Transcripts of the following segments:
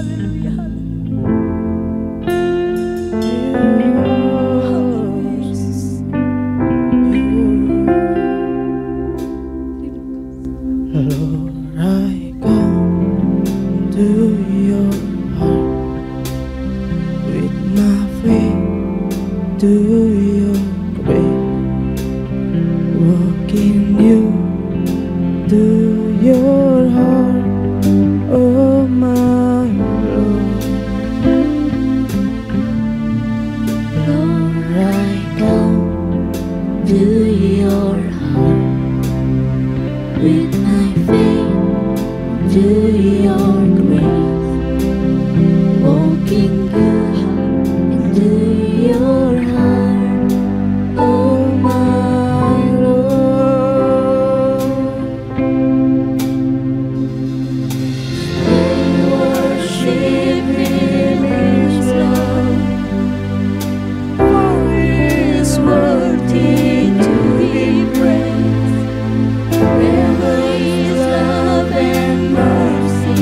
haleluya, Lord, I come to your heart with my faith to your grace. Walk in you to your heart, oh my Lord. Lord, I come to your heart with my faith to your grace. Walking you into your heart, oh my Lord. I worship in His love, for He is worthy to be praised. Forever His love and mercy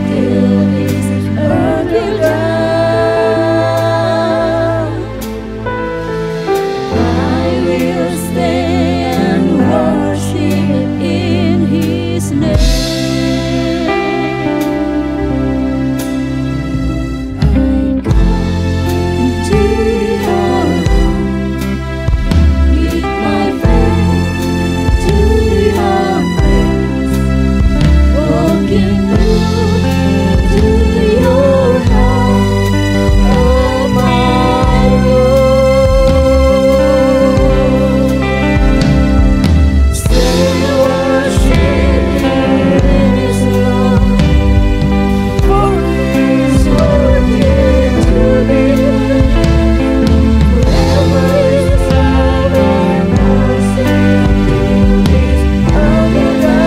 till this earth will die. I will stay and worship in His name. I come into your heart with my faith to your grace. Walking through to your heart, oh my Lord. Still worship in His love, for He is worthy to be praised. Forever His love and mercy till this earth will die.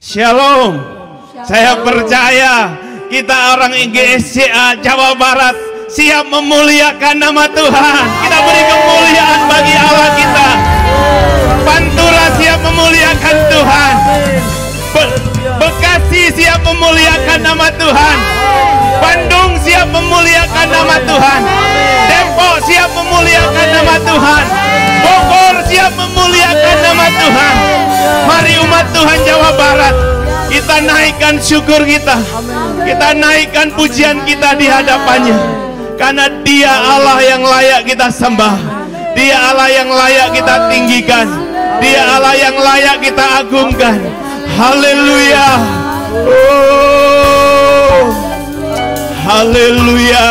Shalom. Saya percaya kita orang IGSCA Jawa Barat siap memuliakan nama Tuhan. Kita beri kemuliaan bagi Allah kita. Pantura siap memuliakan Tuhan. Bekasi siap memuliakan nama Tuhan. Bandung siap memuliakan nama Tuhan. Depok siap memuliakan nama Tuhan. Bogor siap memuliakan nama Tuhan. Mari umat Tuhan Jawa Barat, kita naikkan syukur kita. Kita naikkan pujian kita di hadapannya. Karena Dia Allah yang layak kita sembah. Dia Allah yang layak kita tinggikan. Dia Allah yang layak kita agungkan. Haleluya. Oh, haleluya.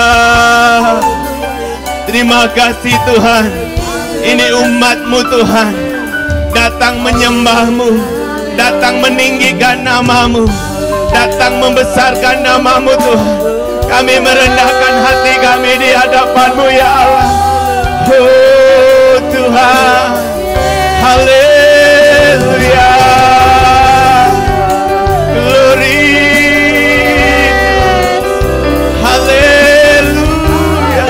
Terima kasih Tuhan. Ini umat-Mu Tuhan, datang menyembah-Mu, datang meninggikan nama-Mu, datang membesarkan nama-Mu Tuhan. Kami merendahkan hati kami di hadapan-Mu ya Allah. Oh Tuhan, haleluya. Glory, haleluya.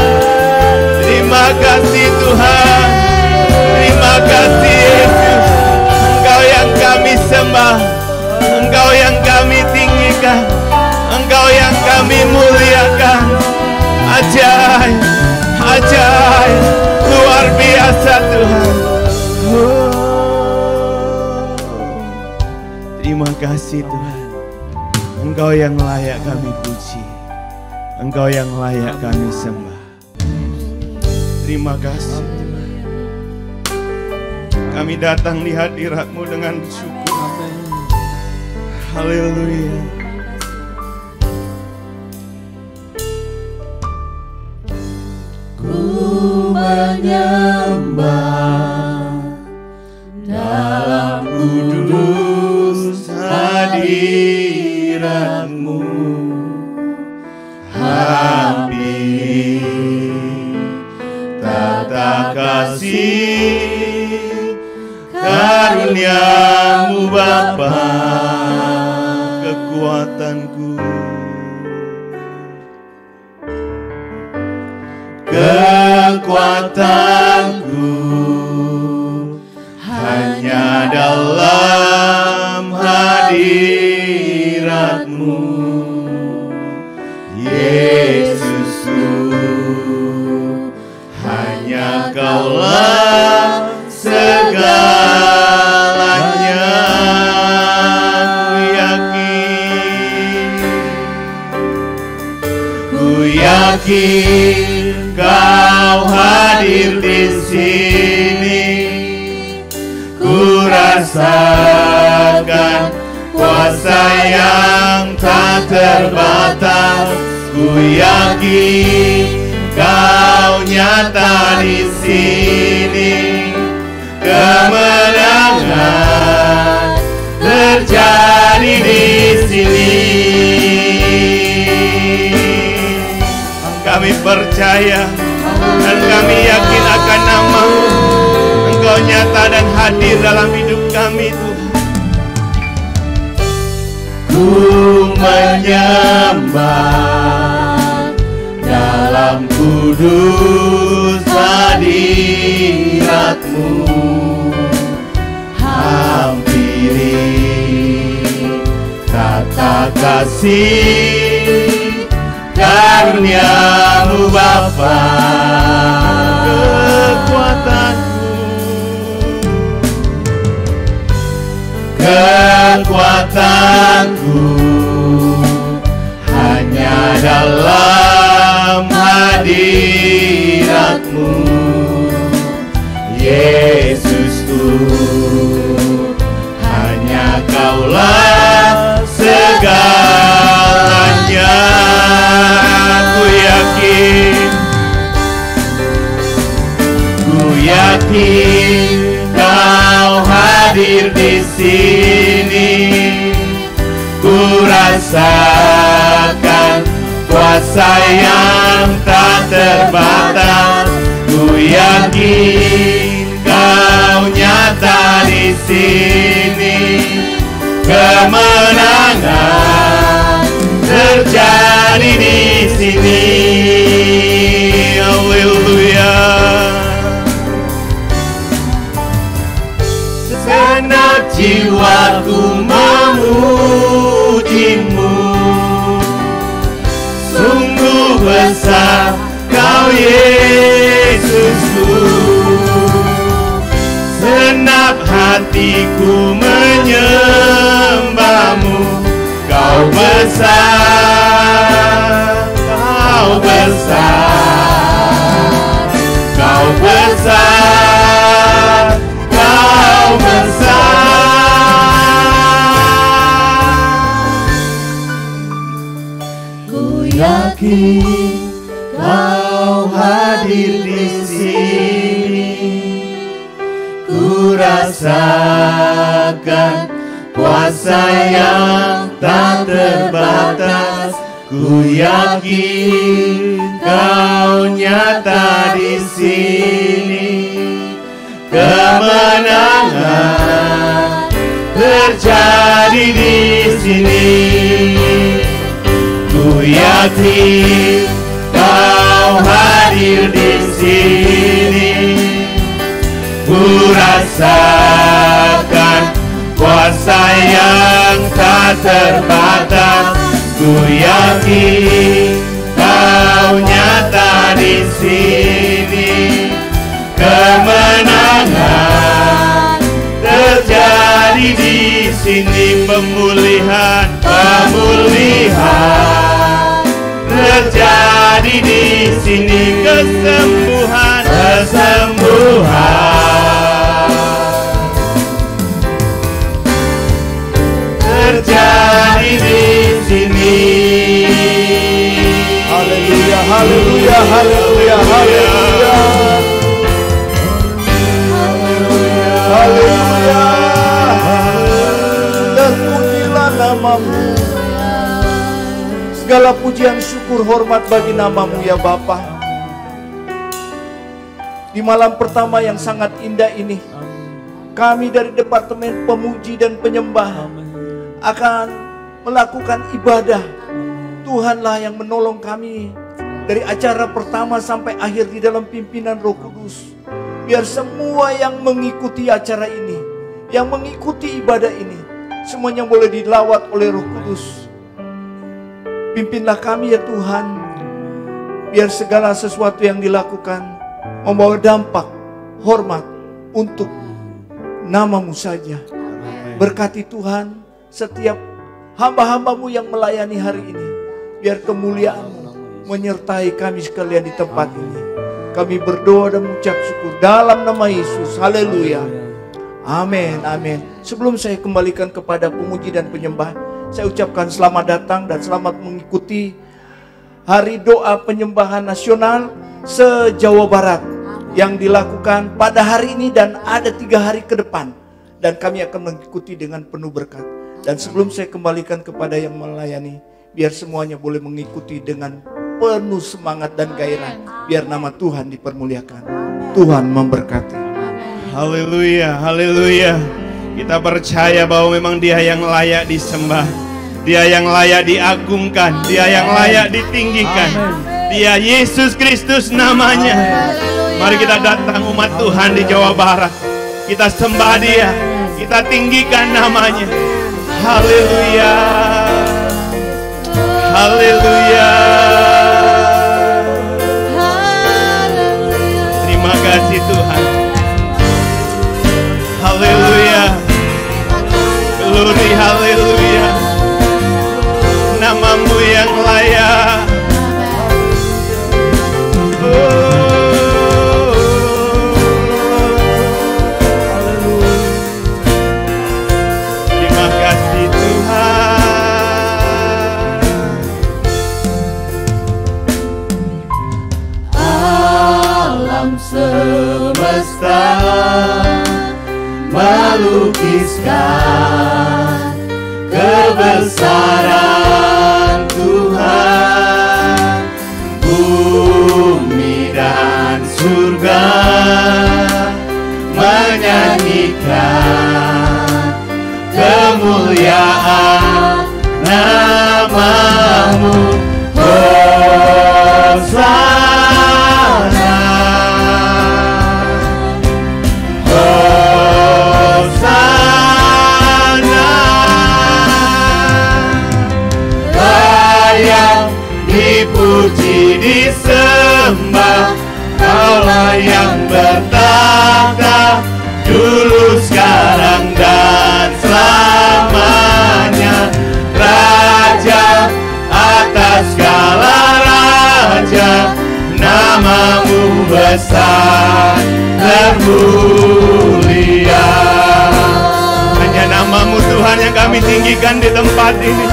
Terima kasih Tuhan. Terima kasih Yesus. Engkau yang kami sembah, Engkau yang kami tinggikan, Engkau yang kami muliakan. Ajaib, ajaib, luar biasa Tuhan. Oh, terima kasih Tuhan. Engkau yang layak kami puji, Engkau yang layak kami sembah. Terima kasih Tuhan. Kami datang di hadirat-Mu dengan syukur. Haleluya. Ku menyembah dalam kudus hadirat-Mu, hampiri tata kasih karunia-Mu Bapa, Kekuatanku, kekuatanku hanya dalam hadirat-Mu, Yesusku. Hanya Kaulah segalanya. Ku yakin Kau hadir di sini. Ku rasakan kuasa yang tak terbatas. Ku yakin Kau nyata di sini. Kemenangan terjadi di sini. kami percaya dan kami yakin akan nama-Mu. Engkau nyata dan hadir dalam hidup kami Tuhan. Ku menyembah dalam kudus hadirat-Mu, hampiri tata kasih karunia-Mu Bapa. Kekuatanku hanya dalam hadirat-Mu, Yesusku. Hanya Kaulah segalanya. Ku yakin Kau hadir di sini. Ku rasakan kuasa yang tak terbatas. Ku yakin Kau nyata di sini. kemenangan terjadi di sini. Haleluya. Segenap jiwaku memujimu, sungguh besar Kau Yesusku. Senap hatiku menyembahmu, Kau besar, Kau besar, Kau besar, Kau besar. Ku yakin Kau hadir di sini, ku rasakan kuasa yang tak terbatas. Ku yakin Kau nyata di sini, kemenangan terjadi di sini. Ku yakin Kau hadir di sini, ku rasakan kuasa yang tak terbatas. Ku yakin Kau nyata di sini, kemenangan terjadi di sini. Pemulihan, pemulihan terjadi di sini. Kesembuhan, kesembuhan terjadi di sini. Haleluya, haleluya, haleluya, haleluya. Haleluya. Dan pujilah namamu. Segala pujian, syukur, hormat bagi namamu ya Bapa. Di malam pertama yang sangat indah ini, kami dari Departemen Pemuji dan Penyembah akan melakukan ibadah. Tuhanlah yang menolong kami dari acara pertama sampai akhir di dalam pimpinan Roh Kudus. Biar semua yang mengikuti acara ini, yang mengikuti ibadah ini, semuanya boleh dilawat oleh Roh Kudus. Pimpinlah kami ya Tuhan, biar segala sesuatu yang dilakukan membawa dampak, hormat untuk namamu saja. Berkati Tuhan setiap hamba-hambamu yang melayani hari ini, biar kemuliaan-Mu menyertai kami sekalian di tempat ini. Kami berdoa dan mengucap syukur dalam nama Yesus. Haleluya. Amin, amin. Sebelum saya kembalikan kepada pemuji dan penyembah, saya ucapkan selamat datang dan selamat mengikuti Hari Doa Penyembahan Nasional se-Jawa Barat yang dilakukan pada hari ini dan ada 3 hari ke depan. Dan kami akan mengikuti dengan penuh berkat. Dan sebelum saya kembalikan kepada yang melayani, biar semuanya boleh mengikuti dengan penuh semangat dan gairah. Biar nama Tuhan dipermuliakan. Tuhan memberkati. Haleluya, haleluya. Kita percaya bahwa memang Dia yang layak disembah, Dia yang layak diagungkan, Dia yang layak ditinggikan. Dia Yesus Kristus namanya. Mari kita datang umat Tuhan di Jawa Barat, kita sembah Dia, kita tinggikan namanya. Haleluya, haleluya. Terima kasih Tuhan. Haleluya, glory, haleluya. Namamu yang layak. Terima kasih Tuhan. Alam semesta melukiskan kebesaran Tuhan. Bumi dan surga menyanyikan kemuliaan kemuliaan namamu. Hosana, Hosana, layak dipuji disembah, Kaulah yang bertahta dulu, sekarang, dan selamanya. Raja atas segala raja, namamu besar termulia. Hanya namamu Tuhan yang kami tinggikan di tempat ini.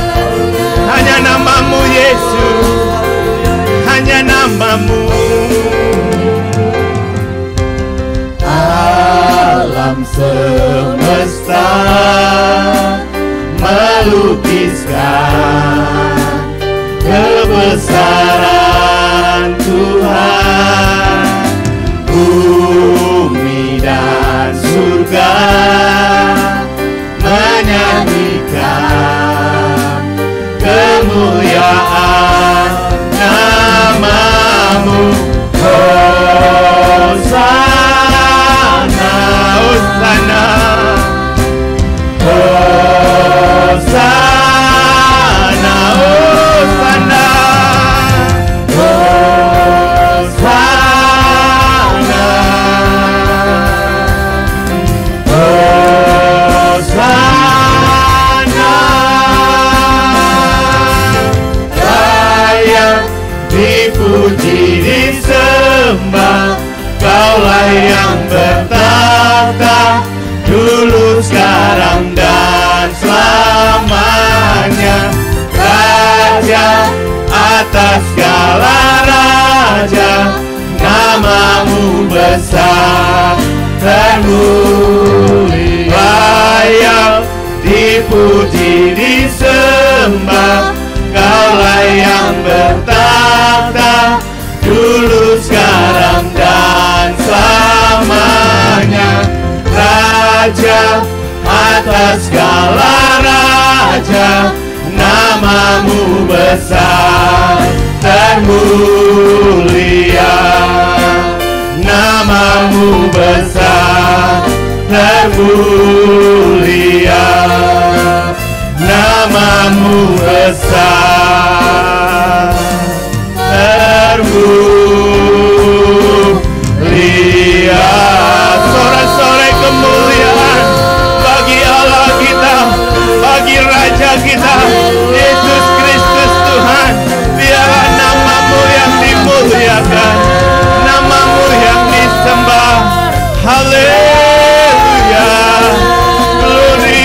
Hanya namamu Yesus, hanya namamu. Alam semesta melukiskan kebesaran Tuhan. Bumi dan surga menyanyikan kemuliaan namamu. Hosana, Hosana, Hosana, Hosana, Hosana, Hosana, layak dipuji disembah, Kaulah yang bertahta dulu, sekarang, dan selamanya. Raja atas segala raja, namamu besar termulia. Layak dipuji disembah, Kaulah yang bertahta dulu, sekarang, dan selamanya. Raja atas segala raja, namamu besar termulia. Namamu besar termulia. Namamu besar termulia. Sorak-sorai kemuliaan bagi Allah kita, bagi Raja kita, Yesus Kristus Tuhan. Biarlah namamu yang dimuliakan, namamu yang disembah. Haleluya, glory,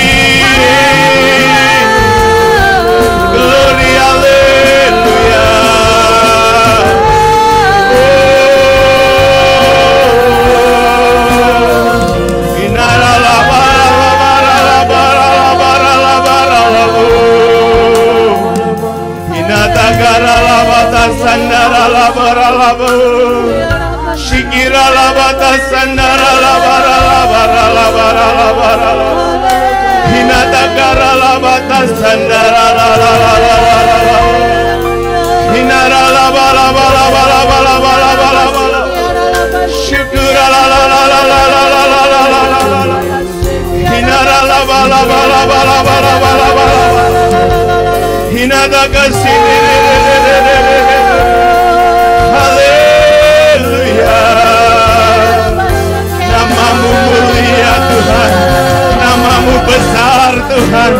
glory, haleluya. Sandara labara labu, shikira labata sandara labara labara labara labara, hinata kara labata sandara labara labara, hinara labara labara labara labara labara, shukura labara labara labara labara, hinara labara labara labara labara, hinata kasih. Haleluya, namamu mulia Tuhan, namamu besar Tuhan,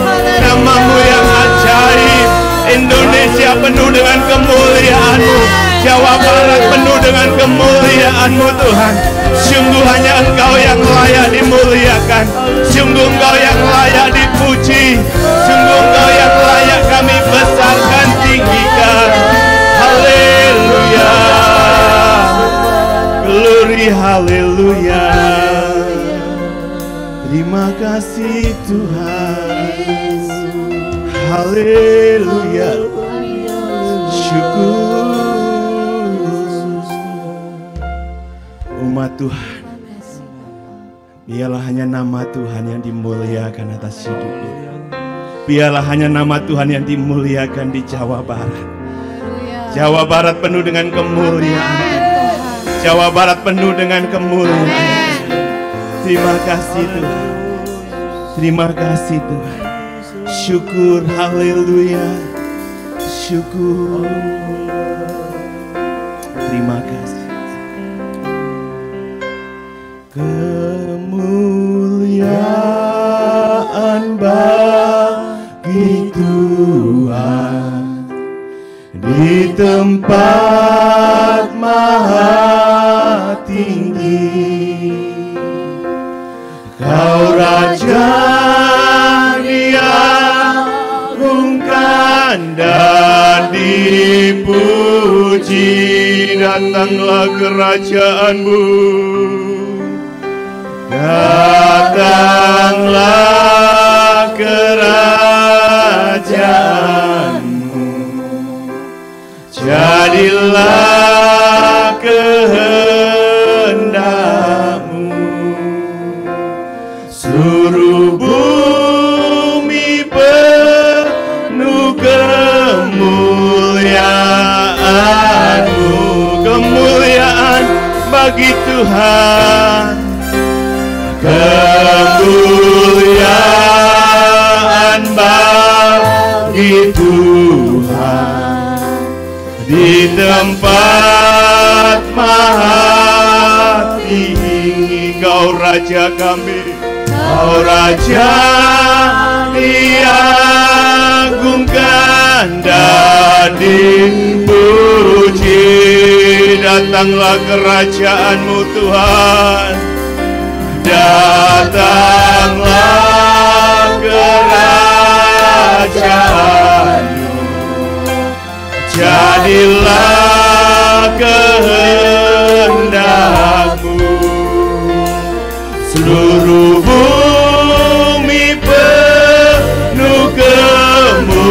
namamu yang ajaib. Indonesia penuh dengan kemuliaan-Mu, Jawa Barat penuh dengan kemuliaan-Mu Tuhan. Sungguh hanya Engkau yang layak dimuliakan, sungguh Engkau yang layak dipuji, sungguh Engkau yang layak kami besarkan, tinggikan. Haleluya, glory, haleluya. Terima kasih Tuhan, haleluya, syukur. Umat Tuhan, biarlah hanya nama Tuhan yang dimuliakan atas hidup ini. Biarlah hanya nama Tuhan yang dimuliakan di Jawa Barat. Jawa Barat penuh dengan kemuliaan. Jawa Barat penuh dengan kemuliaan. Terima kasih Tuhan. Terima kasih Tuhan. Syukur, haleluya. Syukur. Terima kasih. Kemuliaan bagi Tuhan di tempat maha tinggi. Kau Raja diagungkan dan dipuji. Datanglah kerajaanmu, datanglah kerajaanmu, jadilah kehendakmu. Seluruh bumi penuh kemuliaan-Mu. Kemuliaan bagi Tuhan. Kemuliaan bagi Tuhan di tempat maha tinggi. Kau Raja kami, Kau Raja diagungkan dan dipuji. Datanglah kerajaan-Mu Tuhan, datanglah kerajaan-Mu, jadilah kehendak-Mu. Seluruh bumi penuh kemuliaan-Mu.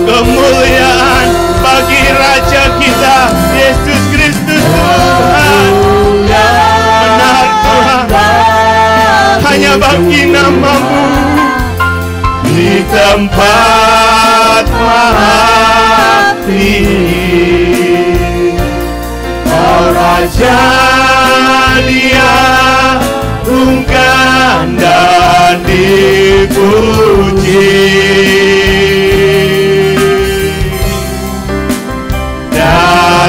Kemuliaan bagi Raja kita, Yesus Kristus Tuhan. Benar Tuhan, hanya bagi nama-Mu di tempat maha tinggi. Kau Raja diagungkan dan dipuji.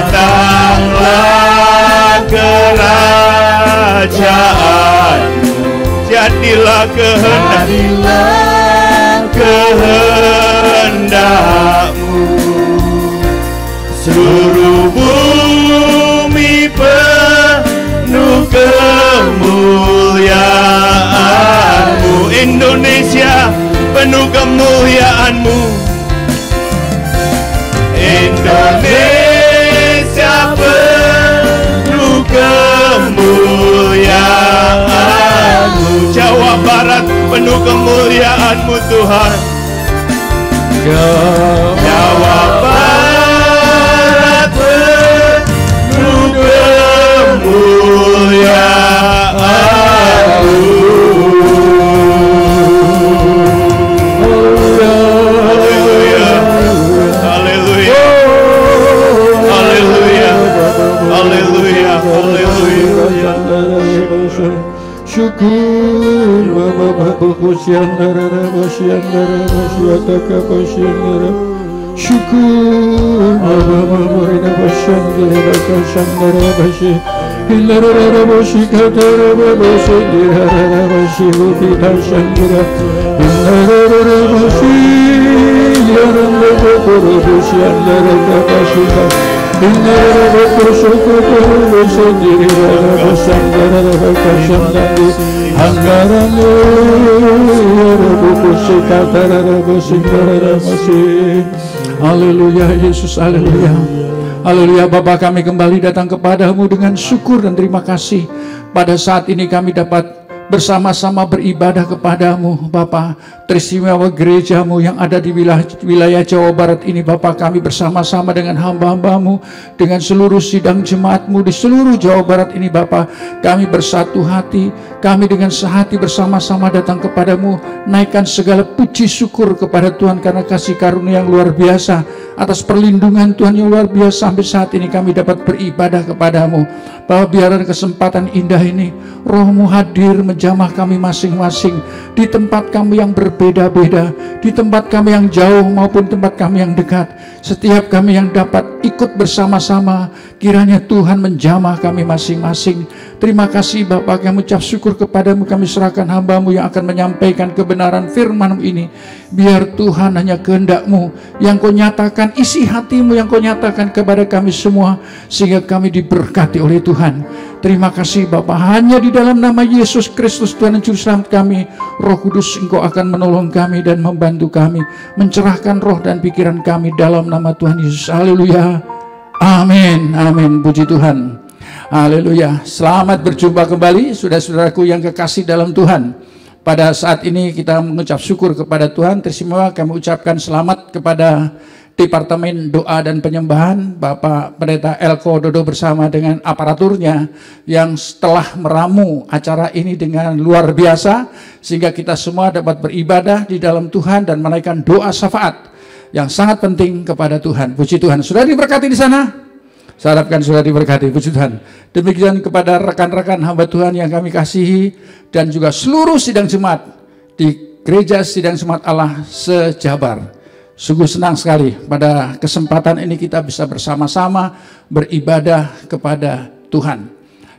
Datanglah kerajaan-Mu, jadilah kehendak-Mu. Seluruh bumi penuh kemuliaan-Mu. Indonesia penuh kemuliaan-Mu. Indonesia penuh kemuliaan-Mu. Jawa Barat penuh kemuliaan-Mu Tuhan. Jawa Barat penuh kemuliaan-Mu. Syukur Bapa Bakusiandara Basiandara Basiataka Basiandara. Syukur Bapa Marina Basiandara Bakasandara Basi. Hilarara Basikatara Basindira Basi Bukita Sandira. Hilarara Basi Yaranda Bakuru Basiandara Bakasita. Hilarara Bakusukutu Basindira Basandara Bakasandara. Anggaranmu Haleluya Yesus, haleluya. Haleluya Bapa, kami kembali datang kepadamu dengan syukur dan terima kasih. Pada saat ini kami dapat bersama-sama beribadah kepadamu Bapa. Teristimewa gerejamu yang ada di wilayah Jawa Barat ini Bapa, kami bersama-sama dengan hamba-hambamu, dengan seluruh sidang jemaatmu di seluruh Jawa Barat ini Bapa, kami bersatu hati, kami dengan sehati bersama-sama datang kepadamu, naikkan segala puji syukur kepada Tuhan karena kasih karunia yang luar biasa, atas perlindungan Tuhan yang luar biasa. Sampai saat ini kami dapat beribadah kepadamu Bahwa biarlah kesempatan indah ini Roh-Mu hadir menjamah kami masing-masing di tempat kami yang berbeda-beda, di tempat kami yang jauh maupun tempat kami yang dekat. Setiap kami yang dapat ikut bersama-sama, kiranya Tuhan menjamah kami masing-masing. Terima kasih Bapa, kami ucap syukur kepadamu, kami serahkan hamba-Mu yang akan menyampaikan kebenaran firman-Mu ini. Biar Tuhan hanya kehendak-Mu yang Kau nyatakan, isi hati-Mu yang Kau nyatakan kepada kami semua, sehingga kami diberkati oleh Tuhan. Terima kasih Bapa, hanya di dalam nama Yesus Kristus Tuhan dan Juru Selamat kami, Roh Kudus Engkau akan menolong kami dan membantu kami, mencerahkan roh dan pikiran kami dalam nama Tuhan Yesus. Haleluya, amin, amin, puji Tuhan, haleluya. Selamat berjumpa kembali saudara-saudaraku yang kekasih dalam Tuhan. Pada saat ini kita mengucap syukur kepada Tuhan. Teristimewa kami ucapkan selamat kepada Departemen Doa dan Penyembahan Bapak Pendeta Elko Dodo bersama dengan aparaturnya yang setelah meramu acara ini dengan luar biasa, sehingga kita semua dapat beribadah di dalam Tuhan dan menaikkan doa syafaat yang sangat penting kepada Tuhan. Puji Tuhan. Sudah diberkati di sana? Saya harapkan sudah diberkati. Puji Tuhan. Demikian kepada rekan-rekan hamba Tuhan yang kami kasihi dan juga seluruh sidang jemaat di Gereja Sidang Jemaat Allah se-Jabar. Sungguh senang sekali pada kesempatan ini kita bisa bersama-sama beribadah kepada Tuhan.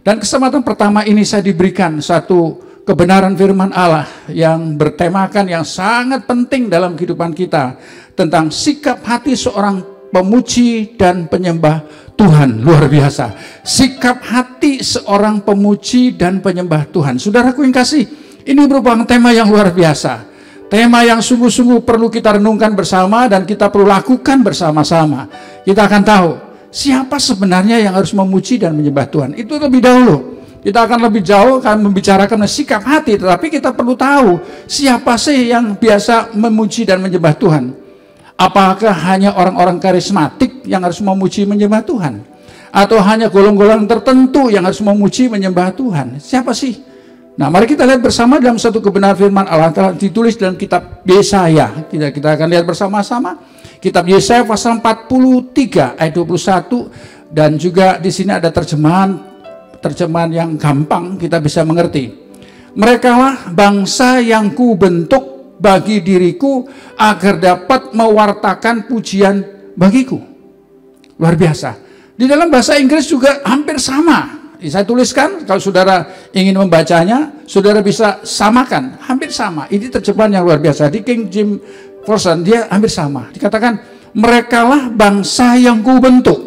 Dan kesempatan pertama ini saya diberikan satu kebenaran firman Allah yang bertemakan yang sangat penting dalam kehidupan kita, tentang sikap hati seorang pemuji dan penyembah Tuhan. Luar biasa. Sikap hati seorang pemuji dan penyembah Tuhan. Saudaraku yang kasih, ini merupakan tema yang luar biasa. Tema yang sungguh-sungguh perlu kita renungkan bersama dan kita perlu lakukan bersama-sama. Kita akan tahu siapa sebenarnya yang harus memuji dan menyembah Tuhan. Itu lebih dahulu. Kita akan lebih jauh akan membicarakan sikap hati, tetapi kita perlu tahu siapa sih yang biasa memuji dan menyembah Tuhan. Apakah hanya orang-orang karismatik yang harus memuji menyembah Tuhan? Atau hanya golongan-golongan tertentu yang harus memuji menyembah Tuhan? Siapa sih? Nah, mari kita lihat bersama dalam satu kebenaran firman Allah telah ditulis dalam kitab Yesaya. Kita akan lihat bersama-sama kitab Yesaya pasal 43 ayat 21, dan juga di sini ada terjemahan yang gampang kita bisa mengerti. Merekalah bangsa yang kubentuk bagi diriku agar dapat mewartakan pujian bagiku. Luar biasa. Di dalam bahasa Inggris juga hampir sama. Saya tuliskan, kalau saudara ingin membacanya, saudara bisa samakan, hampir sama. Ini terjemahan yang luar biasa. Di King James Version dia hampir sama. Dikatakan, merekalah bangsa yang kubentuk.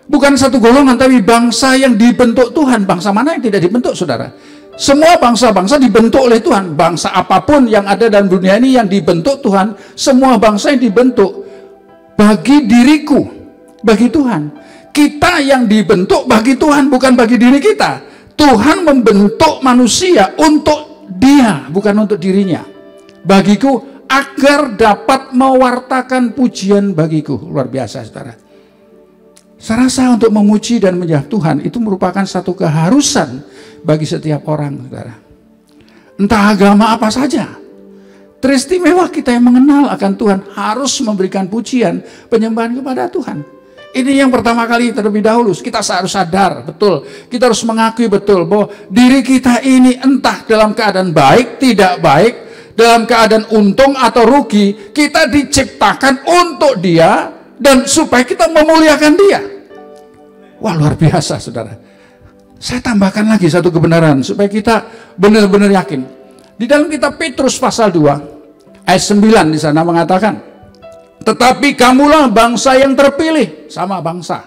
Bukan satu golongan, tapi bangsa yang dibentuk Tuhan. Bangsa mana yang tidak dibentuk, saudara? Semua bangsa-bangsa dibentuk oleh Tuhan. Bangsa apapun yang ada dalam dunia ini yang dibentuk Tuhan. Semua bangsa yang dibentuk bagi diriku, bagi Tuhan. Kita yang dibentuk bagi Tuhan, bukan bagi diri kita. Tuhan membentuk manusia untuk Dia, bukan untuk dirinya. Bagiku, agar dapat mewartakan pujian bagiku. Luar biasa, saudara. Saya rasa untuk memuji dan menyembah Tuhan itu merupakan satu keharusan bagi setiap orang, saudara. Entah agama apa saja. Teristimewa kita yang mengenal akan Tuhan harus memberikan pujian, penyembahan kepada Tuhan. Ini yang pertama kali terlebih dahulu kita harus sadar betul, kita harus mengakui betul bahwa diri kita ini entah dalam keadaan baik, tidak baik, dalam keadaan untung atau rugi, kita diciptakan untuk Dia dan supaya kita memuliakan Dia. Wah, luar biasa, saudara. Saya tambahkan lagi satu kebenaran supaya kita benar-benar yakin. Di dalam kitab Petrus pasal 2 ayat 9 di sana mengatakan, tetapi kamulah bangsa yang terpilih. Sama bangsa.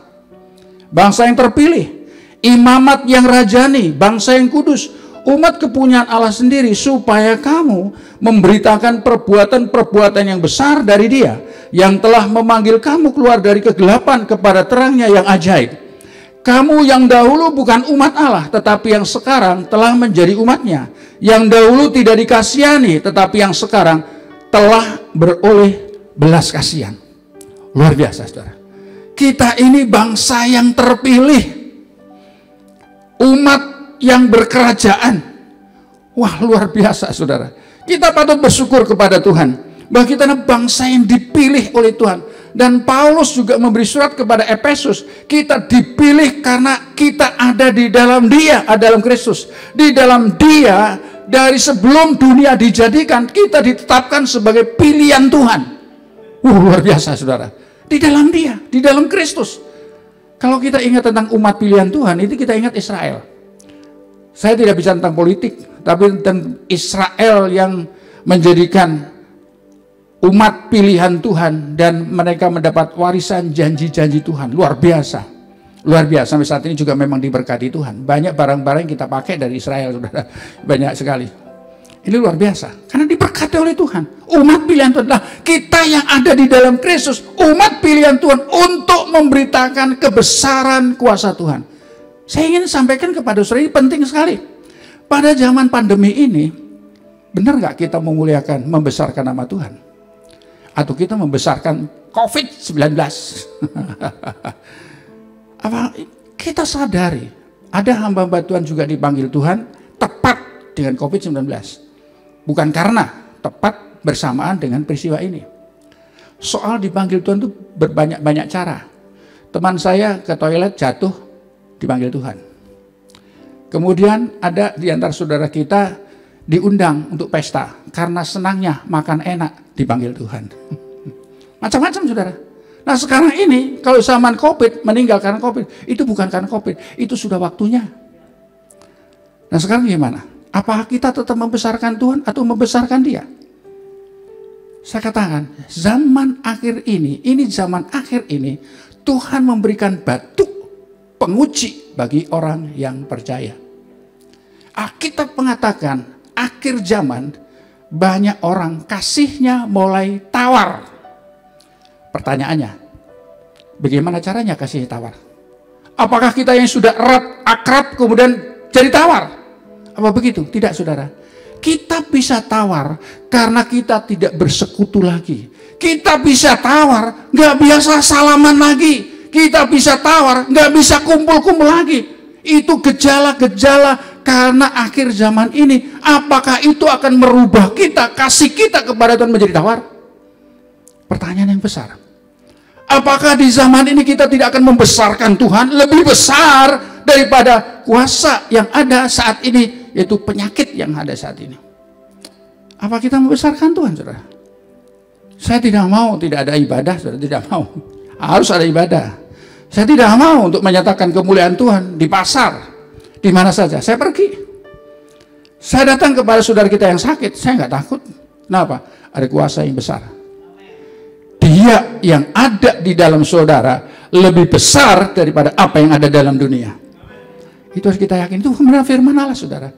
Bangsa yang terpilih. Imamat yang rajani. Bangsa yang kudus. Umat kepunyaan Allah sendiri. Supaya kamu memberitakan perbuatan-perbuatan yang besar dari Dia. Yang telah memanggil kamu keluar dari kegelapan kepada terangnya yang ajaib. Kamu yang dahulu bukan umat Allah, tetapi yang sekarang telah menjadi umatnya. Yang dahulu tidak dikasihani, tetapi yang sekarang telah beroleh belas kasihan. Luar biasa, saudara. Kita ini bangsa yang terpilih, umat yang berkerajaan. Wah, luar biasa, saudara. Kita patut bersyukur kepada Tuhan bahwa kita adalah bangsa yang dipilih oleh Tuhan. Dan Paulus juga memberi surat kepada Efesus, kita dipilih karena kita ada di dalam Dia, ada dalam Kristus. Di dalam Dia, dari sebelum dunia dijadikan, kita ditetapkan sebagai pilihan Tuhan. Luar biasa, saudara. Di dalam Dia, di dalam Kristus. Kalau kita ingat tentang umat pilihan Tuhan, itu kita ingat Israel. Saya tidak bicara tentang politik, tapi tentang Israel yang menjadikan umat pilihan Tuhan, dan mereka mendapat warisan janji-janji Tuhan. Luar biasa. Luar biasa. Sampai saat ini juga memang diberkati Tuhan. Banyak barang-barang yang kita pakai dari Israel, saudara. Banyak sekali. Ini luar biasa. Karena diberkati oleh Tuhan. Umat pilihan Tuhan adalah kita yang ada di dalam Kristus. Umat pilihan Tuhan untuk memberitakan kebesaran kuasa Tuhan. Saya ingin sampaikan kepada saudara, ini penting sekali. Pada zaman pandemi ini, benar nggak kita memuliakan, membesarkan nama Tuhan? Atau kita membesarkan COVID-19? Apa kita sadari ada hamba-hamba Tuhan juga dipanggil Tuhan tepat dengan COVID-19, bukan karena tepat bersamaan dengan peristiwa ini. Soal dipanggil Tuhan itu berbanyak-banyak cara. Teman saya ke toilet jatuh, dipanggil Tuhan. Kemudian ada di antara saudara kita diundang untuk pesta karena senangnya makan enak, dipanggil Tuhan. Macam-macam, saudara. Nah, sekarang ini kalau zaman COVID, meninggal karena COVID, itu bukan karena COVID, itu sudah waktunya. Nah, sekarang gimana? Apakah kita tetap membesarkan Tuhan atau membesarkan Dia? Saya katakan, zaman akhir ini zaman akhir ini, Tuhan memberikan batu penguji bagi orang yang percaya. Alkitab mengatakan, akhir zaman banyak orang kasihnya mulai tawar. Pertanyaannya, bagaimana caranya kasih tawar? Apakah kita yang sudah erat, akrab, kemudian jadi tawar? Apa begitu? Tidak, saudara. Kita bisa tawar karena kita tidak bersekutu lagi. Kita bisa tawar, nggak biasa salaman lagi. Kita bisa tawar, nggak bisa kumpul-kumpul lagi. Itu gejala-gejala karena akhir zaman ini. Apakah itu akan merubah kita, kasih kita kepada Tuhan menjadi tawar? Pertanyaan yang besar. Apakah di zaman ini kita tidak akan membesarkan Tuhan lebih besar daripada kuasa yang ada saat ini, yaitu penyakit yang ada saat ini? Apa kita membesarkan Tuhan, saudara? Saya tidak mau tidak ada ibadah, saudara. Tidak mau. Harus ada ibadah. Saya tidak mau untuk menyatakan kemuliaan Tuhan di pasar, di mana saja. Saya pergi. Saya datang kepada saudara kita yang sakit, saya nggak takut. Kenapa? Ada kuasa yang besar. Dia yang ada di dalam saudara lebih besar daripada apa yang ada dalam dunia. Itu harus kita yakin. Itu kebenaran firman Allah, saudara.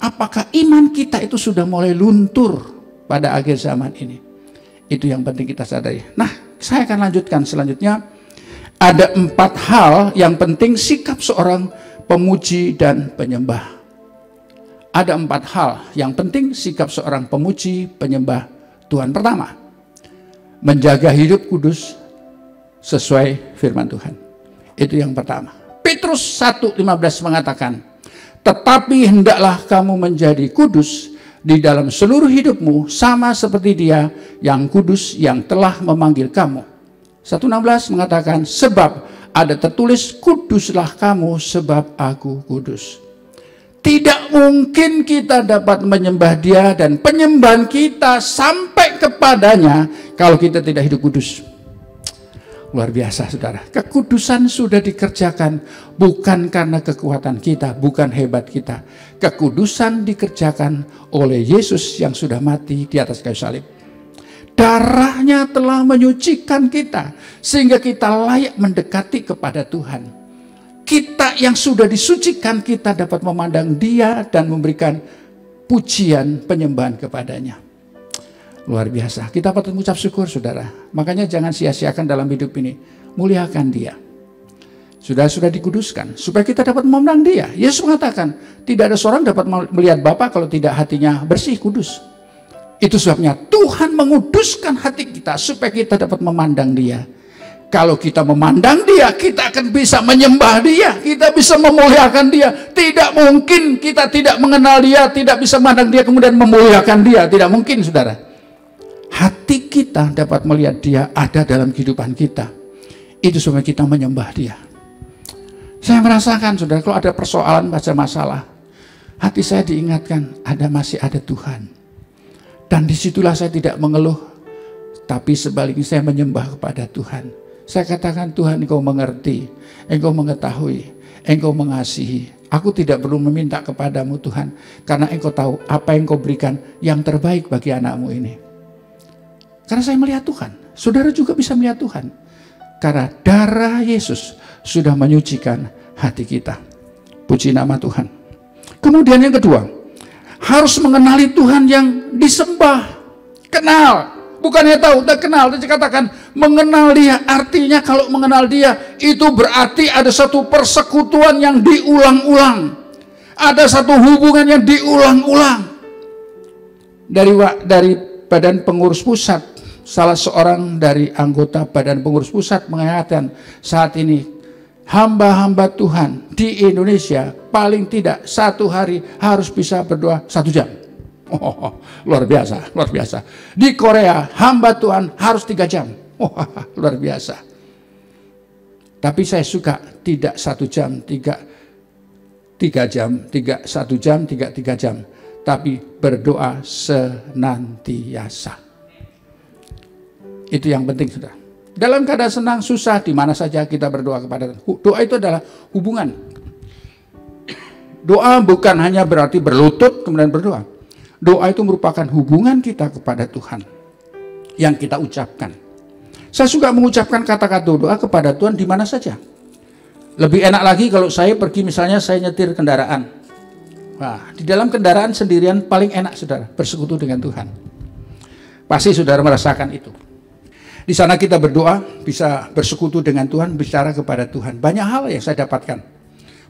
Apakah iman kita itu sudah mulai luntur pada akhir zaman ini? Itu yang penting kita sadari. Nah, saya akan lanjutkan selanjutnya. Ada 4 hal yang penting sikap seorang pemuji dan penyembah. Ada 4 hal yang penting sikap seorang pemuji penyembah Tuhan. Pertama, menjaga hidup kudus sesuai firman Tuhan. Itu yang pertama. Petrus 1:15 mengatakan, tetapi hendaklah kamu menjadi kudus di dalam seluruh hidupmu, sama seperti Dia yang kudus yang telah memanggil kamu. 1:16 mengatakan, sebab ada tertulis, kuduslah kamu sebab aku kudus. Tidak mungkin kita dapat menyembah Dia dan penyembahan kita sampai kepadanya kalau kita tidak hidup kudus. Luar biasa, saudara. Kekudusan sudah dikerjakan bukan karena kekuatan kita, bukan hebat kita. Kekudusan dikerjakan oleh Yesus yang sudah mati di atas kayu salib. Darahnya telah menyucikan kita sehingga kita layak mendekati kepada Tuhan. Kita yang sudah disucikan, kita dapat memandang Dia dan memberikan pujian penyembahan kepadanya. Luar biasa. Kita patut mengucap syukur, saudara. Makanya jangan sia-siakan dalam hidup ini. Muliakan Dia. Sudah dikuduskan supaya kita dapat memandang Dia. Yesus mengatakan, tidak ada seorang dapat melihat Bapa kalau tidak hatinya bersih, kudus. Itu sebabnya Tuhan menguduskan hati kita supaya kita dapat memandang Dia. Kalau kita memandang Dia, kita akan bisa menyembah Dia, kita bisa memuliakan Dia. Tidak mungkin kita tidak mengenal Dia, tidak bisa memandang Dia kemudian memuliakan Dia. Tidak mungkin, saudara. Hati kita dapat melihat Dia ada dalam kehidupan kita. Itu sebabnya kita menyembah Dia. Saya merasakan, saudara, kalau ada persoalan, baca masalah, hati saya diingatkan, masih ada Tuhan. Dan disitulah saya tidak mengeluh, tapi sebaliknya saya menyembah kepada Tuhan. Saya katakan, Tuhan, Engkau mengerti, Engkau mengetahui, Engkau mengasihi. Aku tidak perlu meminta kepadamu, Tuhan, karena Engkau tahu apa yang Engkau berikan yang terbaik bagi anakmu ini. Karena saya melihat Tuhan, saudara juga bisa melihat Tuhan. Karena darah Yesus sudah menyucikan hati kita. Puji nama Tuhan. Kemudian yang kedua, harus mengenali Tuhan yang disembah. Kenal, bukannya tahu, tak kenal. Dia katakan mengenal Dia. Artinya kalau mengenal Dia, itu berarti ada satu persekutuan yang diulang-ulang. Ada satu hubungan yang diulang-ulang. Dari Badan Pengurus Pusat, salah seorang dari anggota Badan Pengurus Pusat mengatakan, saat ini hamba-hamba Tuhan di Indonesia paling tidak satu hari harus bisa berdoa 1 jam. Luar biasa, luar biasa. Di Korea hamba Tuhan harus 3 jam. Luar biasa. Tapi saya suka tidak 1 jam, 3 jam, 1 jam, 3 jam. Tapi berdoa senantiasa. Itu yang penting, saudara. Dalam keadaan senang, susah, di mana saja kita berdoa kepada Tuhan. Doa itu adalah hubungan. Doa bukan hanya berarti berlutut kemudian berdoa. Doa itu merupakan hubungan kita kepada Tuhan yang kita ucapkan. Saya suka mengucapkan kata-kata doa kepada Tuhan di mana saja. Lebih enak lagi kalau saya pergi, misalnya saya nyetir kendaraan. Wah, di dalam kendaraan sendirian paling enak, saudara, bersekutu dengan Tuhan. Pasti saudara merasakan itu. Di sana kita berdoa, bisa bersekutu dengan Tuhan, bicara kepada Tuhan. Banyak hal yang saya dapatkan.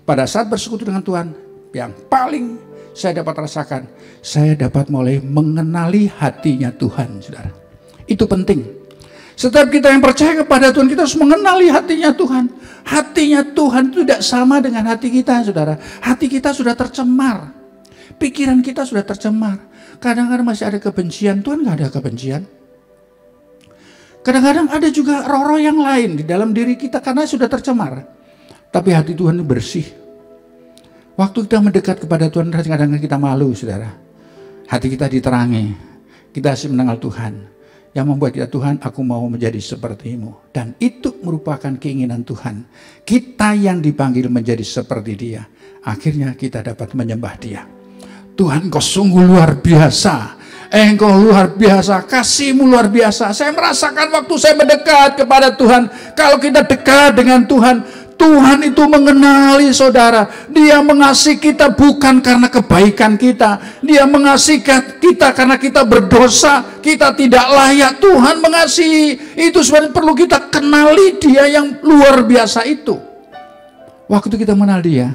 Pada saat bersekutu dengan Tuhan, yang paling saya dapat rasakan, saya dapat mulai mengenali hatinya Tuhan, saudara. Itu penting. Setiap kita yang percaya kepada Tuhan, kita harus mengenali hatinya Tuhan. Hatinya Tuhan itu tidak sama dengan hati kita, saudara. Hati kita sudah tercemar. Pikiran kita sudah tercemar. Kadang-kadang masih ada kebencian. Tuhan nggak ada kebencian. Kadang-kadang ada juga roh-roh yang lain di dalam diri kita karena sudah tercemar. Tapi hati Tuhan itu bersih. Waktu kita mendekat kepada Tuhan, kadang-kadang kita malu, saudara. Hati kita diterangi. Kita masih mengenal Tuhan. Yang membuat kita, Tuhan, aku mau menjadi seperti-Mu. Dan itu merupakan keinginan Tuhan. Kita yang dipanggil menjadi seperti Dia. Akhirnya kita dapat menyembah Dia. Tuhan, Kau sungguh luar biasa. Engkau luar biasa, kasih-Mu luar biasa. Saya merasakan waktu saya mendekat kepada Tuhan. Kalau kita dekat dengan Tuhan, Tuhan itu mengenali saudara. Dia mengasihi kita bukan karena kebaikan kita. Dia mengasihi kita karena kita berdosa. Kita tidak layak. Tuhan mengasihi. Itu sebenarnya perlu kita kenali Dia yang luar biasa itu. Waktu kita mengenal Dia,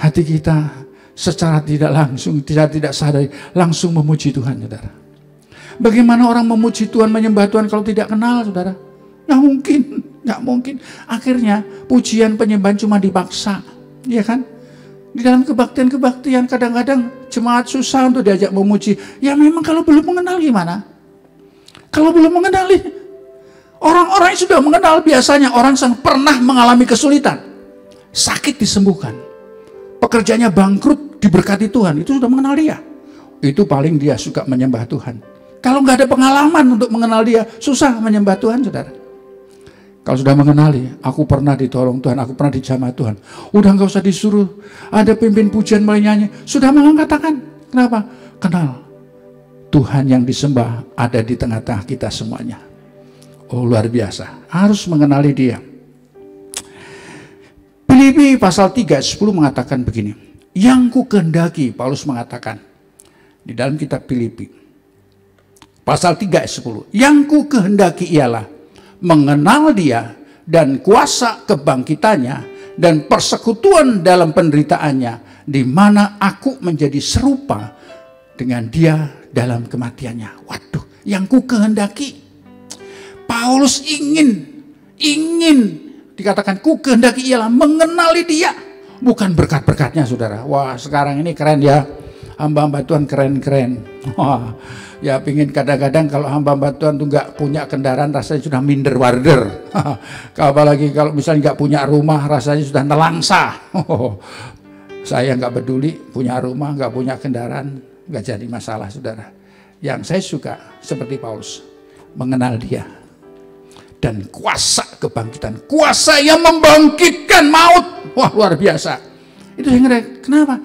hati kita secara tidak langsung, tidak sadar, langsung memuji Tuhan, saudara. Bagaimana orang memuji Tuhan, menyembah Tuhan kalau tidak kenal, saudara? Nggak mungkin, nggak mungkin. Akhirnya pujian penyembahan cuma dipaksa, ya kan? Di dalam kebaktian kadang-kadang jemaat susah untuk diajak memuji. Ya memang kalau belum mengenal gimana? Kalau belum mengenali, orang-orang yang sudah mengenal biasanya orang yang pernah mengalami kesulitan, sakit disembuhkan, pekerjaannya bangkrut diberkati Tuhan, itu sudah mengenal Dia. Itu paling dia suka menyembah Tuhan. Kalau nggak ada pengalaman untuk mengenal Dia, susah menyembah Tuhan, saudara. Kalau sudah mengenali, aku pernah ditolong Tuhan, aku pernah dijamah Tuhan. Udah nggak usah disuruh ada pimpin pujian mulai nyanyi, sudah mengatakan. Kenapa? Kenal Tuhan yang disembah ada di tengah-tengah kita semuanya. Oh, luar biasa. Harus mengenali Dia. Filipi pasal 3 ayat 10 mengatakan begini. Yang ku kehendaki, Paulus mengatakan di dalam kitab Filipi pasal 3 ayat 10. Yang ku kehendaki ialah mengenal Dia dan kuasa kebangkitannya dan persekutuan dalam penderitaannya, di mana aku menjadi serupa dengan dia dalam kematiannya. Waduh, yang ku kehendaki. Paulus ingin dikatakan ku kehendaki ialah mengenali dia, bukan berkat-berkatnya, saudara. Wah, sekarang ini keren ya, hamba-hamba Tuhan keren-keren. Wah, ya pingin kadang-kadang kalau hamba-hamba Tuhan tuh nggak punya kendaraan rasanya sudah minder warder. Apalagi kalau misalnya nggak punya rumah rasanya sudah nelangsa. Saya nggak peduli punya rumah, nggak punya kendaraan, nggak jadi masalah, saudara. Yang saya suka seperti Paulus, mengenal dia dan kuasa kebangkitan, kuasa yang membangkitkan maut. Wah, luar biasa. Itu yang kenapa?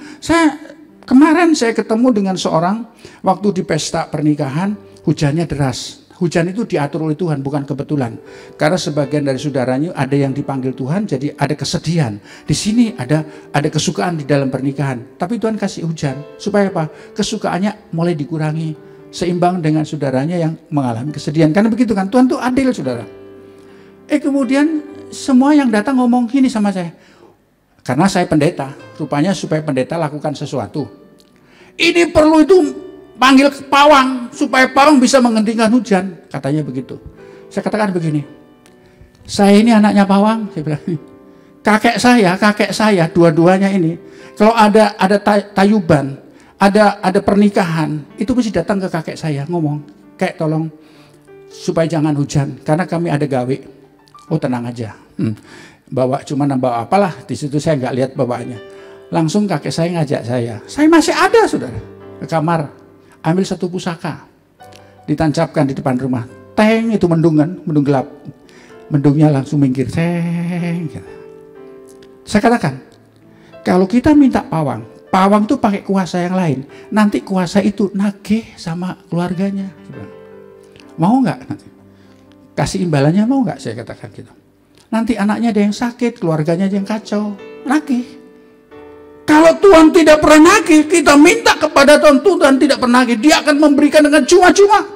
Kemarin saya ketemu dengan seorang waktu di pesta pernikahan, hujannya deras. Hujan itu diatur oleh Tuhan, bukan kebetulan. Karena sebagian dari saudaranya ada yang dipanggil Tuhan, jadi ada kesedihan. Di sini ada kesukaan di dalam pernikahan. Tapi Tuhan kasih hujan, supaya apa? Kesukaannya mulai dikurangi, seimbang dengan saudaranya yang mengalami kesedihan. Karena begitu kan, Tuhan tuh adil, saudara. Kemudian semua yang datang ngomong gini sama saya. Karena saya pendeta, rupanya supaya pendeta lakukan sesuatu. Ini perlu itu panggil pawang, supaya pawang bisa menghentikan hujan. Katanya begitu. Saya katakan begini, saya ini anaknya pawang. Saya bilang, kakek saya, dua-duanya ini, kalau ada tayuban, ada pernikahan, itu mesti datang ke kakek saya, ngomong, kayak tolong, supaya jangan hujan, karena kami ada gawe. Oh, tenang aja. Cuma bawa apalah, di situ saya nggak lihat bawaannya. Langsung kakek saya ngajak saya masih ada, saudara, ke kamar, ambil satu pusaka, ditancapkan di depan rumah. Teng, itu mendung gelap, mendungnya langsung minggir. Teng. Saya katakan, kalau kita minta pawang itu pakai kuasa yang lain, nanti kuasa itu nagih sama keluarganya. Mau nggak nanti? Kasih imbalannya mau nggak? Saya katakan gitu. Nanti anaknya ada yang sakit, keluarganya ada yang kacau, nagih. Kalau Tuhan tidak pernah nagih, kita minta kepada Tuhan tidak pernah nagih, Dia akan memberikan dengan cuma-cuma.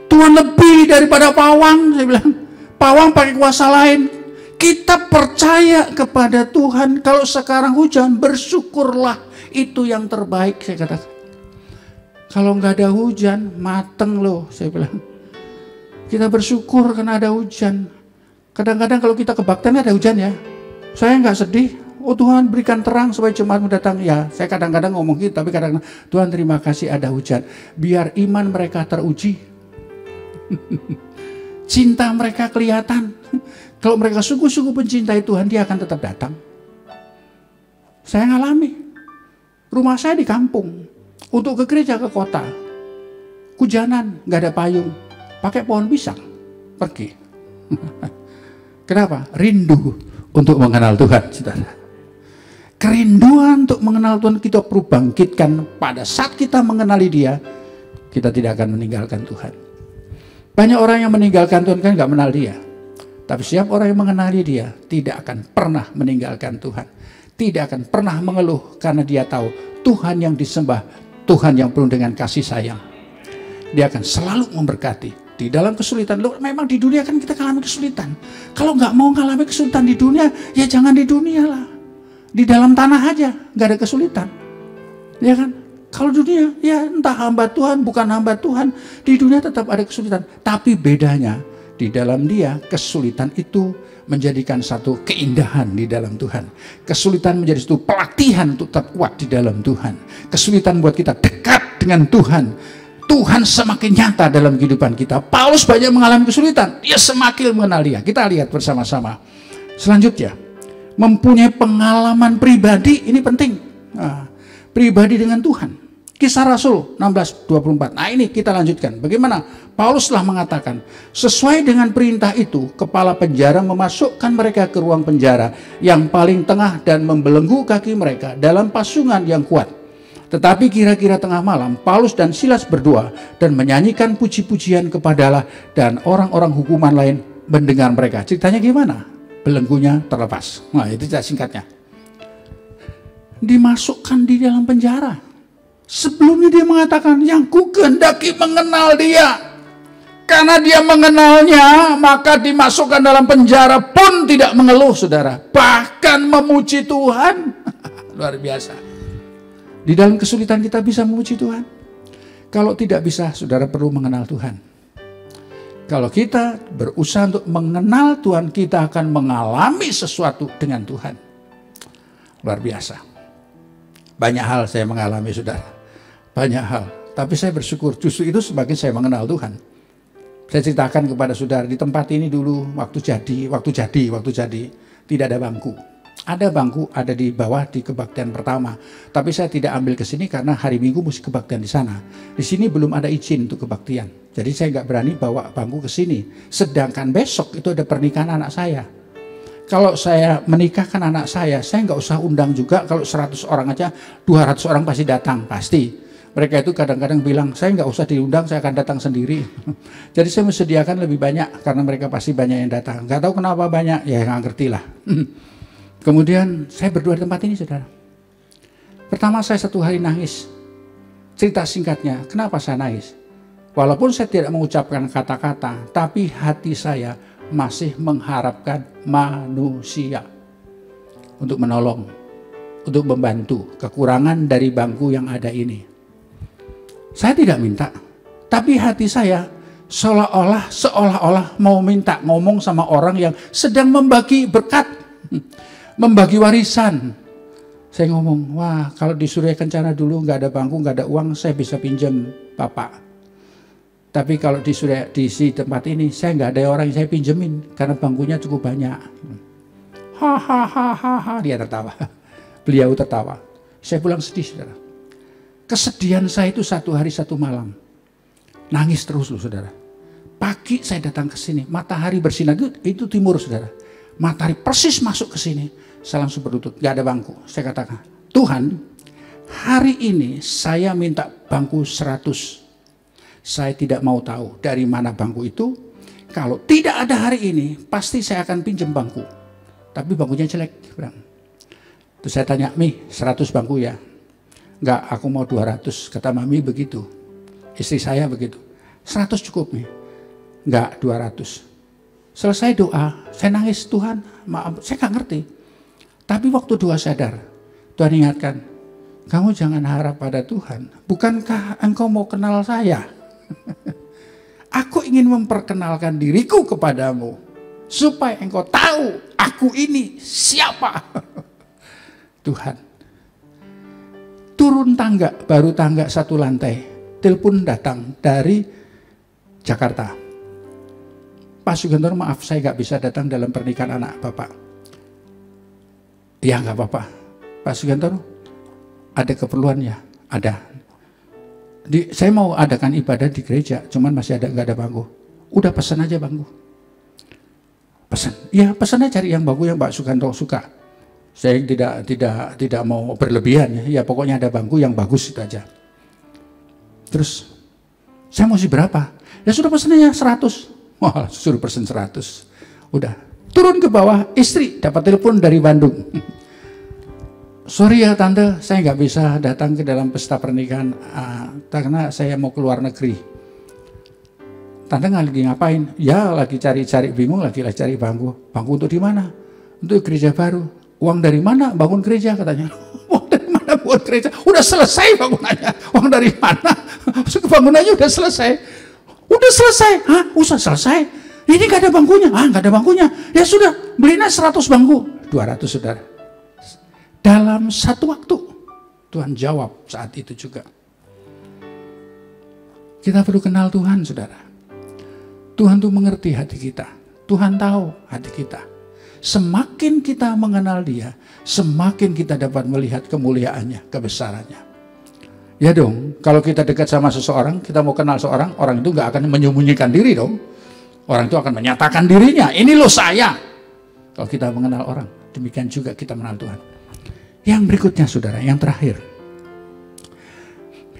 Tuhan lebih daripada pawang, saya bilang. Pawang pakai kuasa lain. Kita percaya kepada Tuhan. Kalau sekarang hujan, bersyukurlah, itu yang terbaik, saya katakan. Kalau nggak ada hujan, mateng loh, saya bilang. Kita bersyukur karena ada hujan. Kadang-kadang kalau kita kebaktian ada hujan ya, saya nggak sedih. Oh, Tuhan berikan terang supaya jemaatmu datang. Ya, saya kadang-kadang ngomong gitu, tapi kadang-kadang Tuhan terima kasih ada hujan. Biar iman mereka teruji. Cinta mereka kelihatan. Kalau mereka sungguh-sungguh mencintai Tuhan, Dia akan tetap datang. Saya ngalami. Rumah saya di kampung. Untuk ke gereja ke kota. Hujanan, nggak ada payung. Pakai pohon pisang, pergi. Kenapa? Rindu untuk mengenal Tuhan, saudara. Kerinduan untuk mengenal Tuhan kita perlu bangkitkan. Pada saat kita mengenali Dia, kita tidak akan meninggalkan Tuhan. Banyak orang yang meninggalkan Tuhan kan nggak mengenal Dia. Tapi setiap orang yang mengenali Dia tidak akan pernah meninggalkan Tuhan. Tidak akan pernah mengeluh karena dia tahu Tuhan yang disembah, Tuhan yang penuh dengan kasih sayang. Dia akan selalu memberkati. Di dalam kesulitan, loh, memang di dunia kan kita mengalami kesulitan. Kalau nggak mau mengalami kesulitan di dunia, ya jangan di dunia lah. Di dalam tanah aja, nggak ada kesulitan. Ya kan? Kalau dunia, ya entah hamba Tuhan, bukan hamba Tuhan, di dunia tetap ada kesulitan. Tapi bedanya, di dalam Dia, kesulitan itu menjadikan satu keindahan di dalam Tuhan. Kesulitan menjadi satu pelatihan untuk tetap kuat di dalam Tuhan. Kesulitan buat kita dekat dengan Tuhan. Tuhan semakin nyata dalam kehidupan kita. Paulus banyak mengalami kesulitan, dia semakin mengenal Dia. Kita lihat bersama-sama. Selanjutnya, mempunyai pengalaman pribadi, ini penting. Pribadi dengan Tuhan. Kisah Rasul 16:24. Nah, ini kita lanjutkan. Bagaimana Paulus telah mengatakan, sesuai dengan perintah itu, kepala penjara memasukkan mereka ke ruang penjara yang paling tengah dan membelenggu kaki mereka dalam pasungan yang kuat. Tetapi kira-kira tengah malam, Paulus dan Silas berdoa dan menyanyikan puji-pujian kepada Allah, dan orang-orang hukuman lain mendengar mereka. Ceritanya gimana? Belenggunya terlepas. Nah, itu singkatnya. Dimasukkan di dalam penjara. Sebelumnya dia mengatakan, yang ku kehendaki mengenal Dia. Karena dia mengenalnya, maka dimasukkan dalam penjara pun tidak mengeluh, saudara. Bahkan memuji Tuhan. Luar biasa. Di dalam kesulitan kita bisa memuji Tuhan. Kalau tidak bisa, saudara perlu mengenal Tuhan. Kalau kita berusaha untuk mengenal Tuhan, kita akan mengalami sesuatu dengan Tuhan. Luar biasa. Banyak hal saya mengalami, saudara. Banyak hal. Tapi saya bersyukur, justru itu semakin saya mengenal Tuhan. Saya ceritakan kepada saudara, di tempat ini dulu waktu jadi tidak ada bangku. Ada bangku, ada di bawah di kebaktian pertama. Tapi saya tidak ambil ke sini karena hari Minggu mesti kebaktian di sana. Di sini belum ada izin untuk kebaktian. Jadi saya nggak berani bawa bangku ke sini. Sedangkan besok itu ada pernikahan anak saya. Kalau saya menikahkan anak saya nggak usah undang juga. Kalau 100 orang aja, 200 orang pasti datang, pasti. Mereka itu kadang-kadang bilang, saya nggak usah diundang, saya akan datang sendiri. Jadi saya mesediakan lebih banyak, karena mereka pasti banyak yang datang. Nggak tahu kenapa banyak, ya nggak ngerti lah. Kemudian saya berdua di tempat ini, saudara. Pertama saya 1 hari nangis. Cerita singkatnya, kenapa saya nangis? Walaupun saya tidak mengucapkan kata-kata, tapi hati saya masih mengharapkan manusia untuk menolong, untuk membantu kekurangan dari bangku yang ada ini. Saya tidak minta, tapi hati saya seolah-olah mau minta ngomong sama orang yang sedang membagi berkat, membagi warisan. Saya ngomong, wah kalau di Surya Kencana dulu nggak ada bangku, nggak ada uang, saya bisa pinjam Bapak. Tapi kalau di tempat ini, saya nggak ada orang yang saya pinjemin, karena bangkunya cukup banyak. Hahaha, dia tertawa. Beliau tertawa. Saya pulang sedih, saudara. Kesedihan saya itu 1 hari 1 malam. Nangis terus loh, saudara. Pagi saya datang ke sini, matahari bersinar, itu timur, saudara. Matahari persis masuk ke sini. Saya langsung berlutut, gak ada bangku. Saya katakan, Tuhan, hari ini saya minta bangku 100. Saya tidak mau tahu dari mana bangku itu. Kalau tidak ada hari ini, pasti saya akan pinjam bangku. Tapi bangkunya jelek. Terus saya tanya, Mi, 100 bangku ya? Enggak, aku mau 200. Kata Mami begitu. Istri saya begitu. 100 cukup nih. Enggak, 200. Selesai doa, saya nangis, Tuhan, maaf, saya nggak ngerti. Tapi waktu doa sadar, Tuhan ingatkan, kamu jangan harap pada Tuhan. Bukankah engkau mau kenal saya? Aku ingin memperkenalkan diriku kepadamu. Supaya engkau tahu, aku ini siapa. Tuhan. Turun tangga, baru tangga 1 lantai. Telepon datang dari Jakarta. Pak Sugantoro, maaf saya nggak bisa datang dalam pernikahan anak Bapak. Ya nggak apa-apa. Pak Sugantoro, ada keperluannya? Ada. Saya mau adakan ibadah di gereja, cuman masih nggak ada bangku. Udah pesan aja bangku. Pesan. Ya pesannya cari yang bangku yang Pak Sugantoro suka. Saya tidak mau berlebihan ya pokoknya ada bangku yang bagus itu aja. Terus saya mesti berapa? Ya sudah pesannya 100. Wah, suruh pesen 100. Udah turun ke bawah, istri dapat telepon dari Bandung. Sorry ya tante, saya nggak bisa datang ke dalam pesta pernikahan karena saya mau keluar negeri. Tante lagi ngapain? Ya lagi cari bingung, lagi cari bangku. Bangku untuk di mana? Untuk gereja baru. Uang dari mana bangun gereja katanya? Uang dari mana buat gereja? Udah selesai bangunannya. Uang dari mana? Bangunannya udah selesai. Udah selesai. Hah? Usah selesai? Ini gak ada bangkunya. Gak ada bangkunya. Ya sudah, belinya 100 bangku. 200 saudara. Dalam 1 waktu. Tuhan jawab saat itu juga. Kita perlu kenal Tuhan, saudara. Tuhan tuh mengerti hati kita. Tuhan tahu hati kita. Semakin kita mengenal Dia, semakin kita dapat melihat kemuliaannya, kebesarannya. Ya dong, kalau kita dekat sama seseorang, kita mau kenal seorang, orang itu gak akan menyembunyikan diri dong. Orang itu akan menyatakan dirinya, ini loh saya. Kalau kita mengenal orang, demikian juga kita mengenal Tuhan. Yang berikutnya saudara, yang terakhir.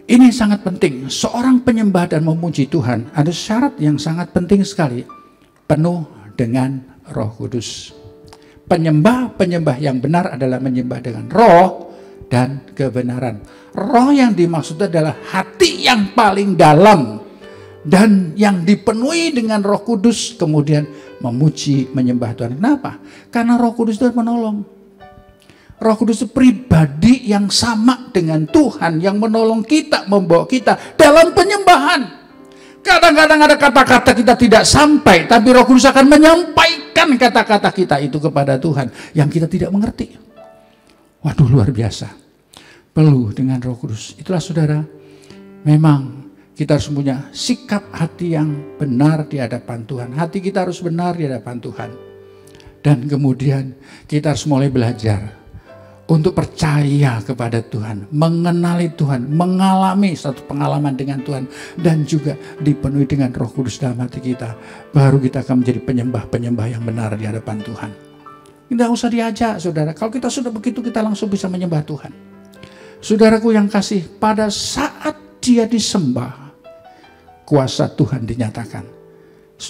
Ini sangat penting, seorang penyembah dan memuji Tuhan, ada syarat yang sangat penting sekali. Penuh dengan Roh Kudus. Penyembah yang benar adalah menyembah dengan roh dan kebenaran. Roh yang dimaksud adalah hati yang paling dalam dan yang dipenuhi dengan Roh Kudus kemudian memuji, menyembah Tuhan. Kenapa? Karena Roh Kudus itu menolong. Roh Kudus itu pribadi yang sama dengan Tuhan, yang menolong kita, membawa kita dalam penyembahan. Kadang-kadang ada kata-kata kita tidak sampai, tapi Roh Kudus akan menyampaikan kata-kata kita itu kepada Tuhan yang kita tidak mengerti. Waduh, luar biasa. Penuh dengan Roh Kudus. Itulah saudara, memang kita harus punya sikap hati yang benar di hadapan Tuhan. Hati kita harus benar di hadapan Tuhan. Dan kemudian kita harus mulai belajar untuk percaya kepada Tuhan, mengenali Tuhan, mengalami satu pengalaman dengan Tuhan, dan juga dipenuhi dengan Roh Kudus dalam hati kita. Baru kita akan menjadi penyembah-penyembah yang benar di hadapan Tuhan. Tidak usah diajak, saudara. Kalau kita sudah begitu, kita langsung bisa menyembah Tuhan. Saudaraku yang kasih, pada saat dia disembah, kuasa Tuhan dinyatakan.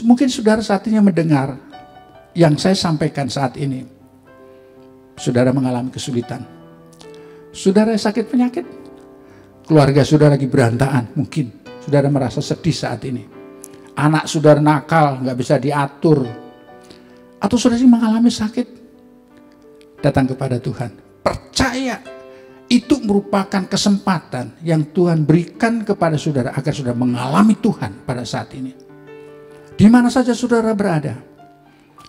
Mungkin saudara saat ini mendengar yang saya sampaikan saat ini. Saudara mengalami kesulitan. Saudara sakit penyakit. Keluarga saudara lagi berantakan. Mungkin saudara merasa sedih saat ini. Anak saudara nakal, nggak bisa diatur. Atau saudara mengalami sakit. Datang kepada Tuhan. Percaya. Itu merupakan kesempatan yang Tuhan berikan kepada saudara agar saudara mengalami Tuhan pada saat ini. Di mana saja saudara berada,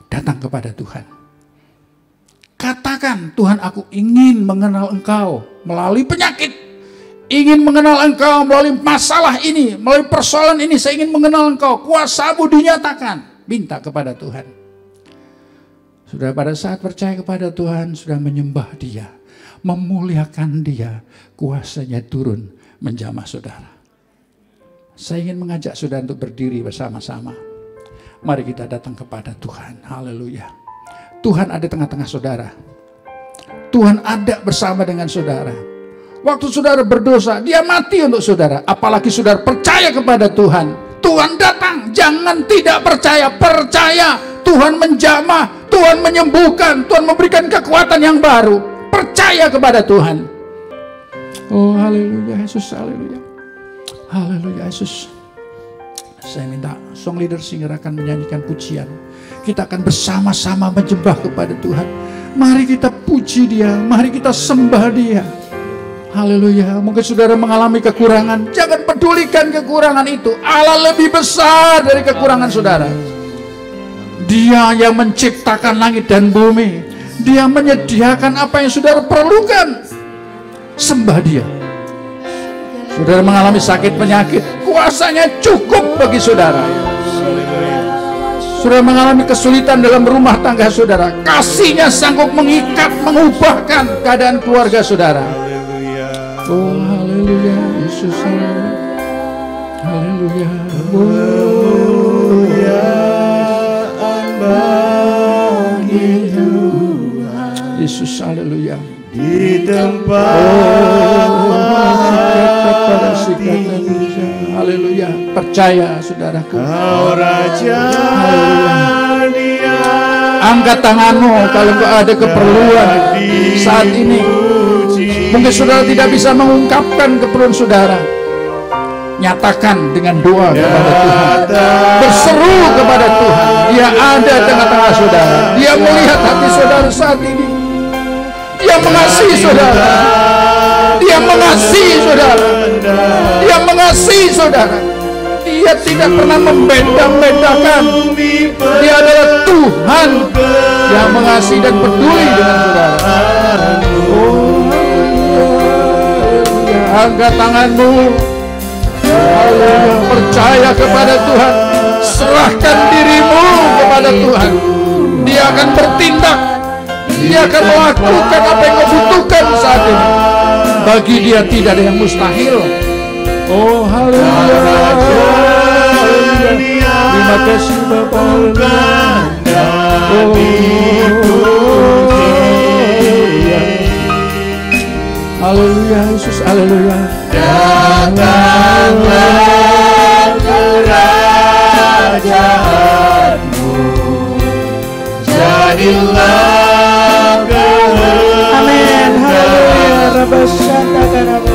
datang kepada Tuhan. Katakan, Tuhan, aku ingin mengenal Engkau melalui penyakit. Ingin mengenal Engkau melalui masalah ini, melalui persoalan ini. Saya ingin mengenal Engkau, kuasa-Mu dinyatakan. Minta kepada Tuhan. Sudah pada saat percaya kepada Tuhan, sudah menyembah Dia, memuliakan Dia, kuasanya turun menjamah saudara. Saya ingin mengajak saudara untuk berdiri bersama-sama. Mari kita datang kepada Tuhan. Haleluya. Tuhan ada tengah-tengah saudara. Tuhan ada bersama dengan saudara. Waktu saudara berdosa, Dia mati untuk saudara. Apalagi saudara percaya kepada Tuhan. Tuhan datang, jangan tidak percaya. Percaya, Tuhan menjamah, Tuhan menyembuhkan, Tuhan memberikan kekuatan yang baru. Percaya kepada Tuhan. Oh, haleluya Yesus, haleluya. Haleluya Yesus. Saya minta song leader singer akan menyanyikan pujian. Kita akan bersama-sama menyembah kepada Tuhan. Mari kita puji Dia, mari kita sembah Dia. Haleluya. Mungkin saudara mengalami kekurangan, jangan pedulikan kekurangan itu. Allah lebih besar dari kekurangan saudara. Dia yang menciptakan langit dan bumi. Dia menyediakan apa yang saudara perlukan. Sembah Dia. Saudara mengalami sakit penyakit, kuasanya cukup bagi saudara. Saudara mengalami kesulitan dalam rumah tangga saudara, kasih-Nya sanggup mengikat, mengubahkan keadaan keluarga saudara. Oh, haleluya Yesus, haleluya. Kemuliaan bagi Yesus, haleluya. Di tempat haleluya. Percaya saudaraku, Kau Raja. Angkat tanganmu kalau engkau ada keperluan saat ini. Mungkin saudara tidak bisa mengungkapkan keperluan saudara. Nyatakan dengan doa kepada Tuhan. Berseru kepada Tuhan. Dia ada tengah-tengah saudara. Dia melihat hati saudara saat ini. Dia mengasihi saudara. Dia mengasihi saudara. Dia mengasihi saudara. Dia tidak pernah membeda-bedakan. Dia adalah Tuhan yang mengasihi dan peduli dengan saudara. Oh, angkat tanganmu. Haleluya. Percaya kepada Tuhan. Serahkan dirimu kepada Tuhan. Dia akan bertindak. Dia akan melakukan apa yang kau butuhkan saat ini. Bagi Dia tidak ada yang mustahil. Oh, haleluya. Terima kasih Bapa. Haleluya Yesus, haleluya. Datanglah kerajaanmu, jadilah kehendak-Mu. Amin. Haleluya. Rabasanda karabu.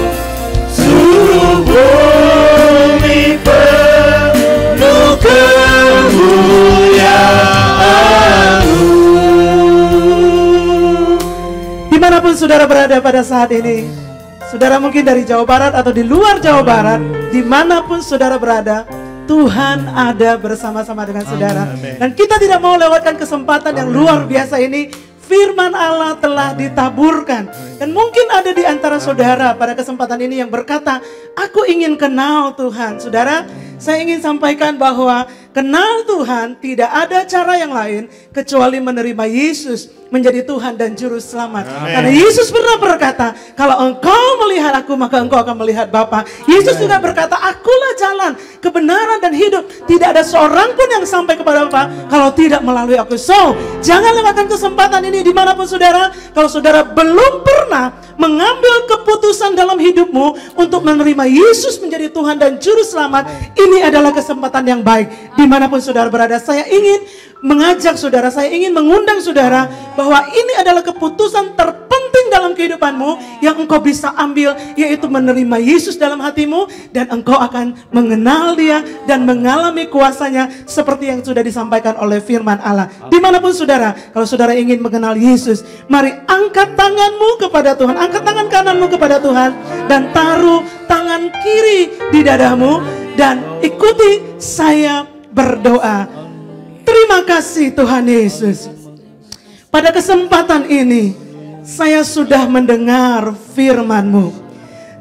Suruh bumi penuh saudara berada pada saat ini, saudara mungkin dari Jawa Barat atau di luar Jawa Barat, dimanapun saudara berada, Tuhan ada bersama-sama dengan saudara. Dan kita tidak mau lewatkan kesempatan yang luar biasa ini. Firman Allah telah ditaburkan. Dan mungkin ada di antara saudara pada kesempatan ini yang berkata, aku ingin kenal Tuhan. Saudara, saya ingin sampaikan bahwa kenal Tuhan tidak ada cara yang lain kecuali menerima Yesus menjadi Tuhan dan Juru Selamat. Karena Yesus pernah berkata, kalau engkau melihat aku, maka engkau akan melihat Bapa. Yesus juga berkata, akulah jalan, kebenaran dan hidup. Tidak ada seorang pun yang sampai kepada Bapa kalau tidak melalui aku. So, jangan lewatkan kesempatan ini dimanapun saudara. Kalau saudara belum pernah mengambil keputusan dalam hidupmu untuk menerima Yesus menjadi Tuhan dan Juru Selamat, ini adalah kesempatan yang baik. Dimanapun saudara berada, saya ingin mengajak saudara, saya ingin mengundang saudara bahwa ini adalah keputusan terpenting dalam kehidupanmu yang engkau bisa ambil, yaitu menerima Yesus dalam hatimu, dan engkau akan mengenal Dia dan mengalami kuasanya seperti yang sudah disampaikan oleh firman Allah. Dimanapun saudara, kalau saudara ingin mengenal Yesus, mari angkat tanganmu kepada Tuhan, angkat tangan kananmu kepada Tuhan, dan taruh tangan kiri di dadamu, dan ikuti saya berdoa. Terima kasih Tuhan Yesus. Pada kesempatan ini saya sudah mendengar firman-Mu,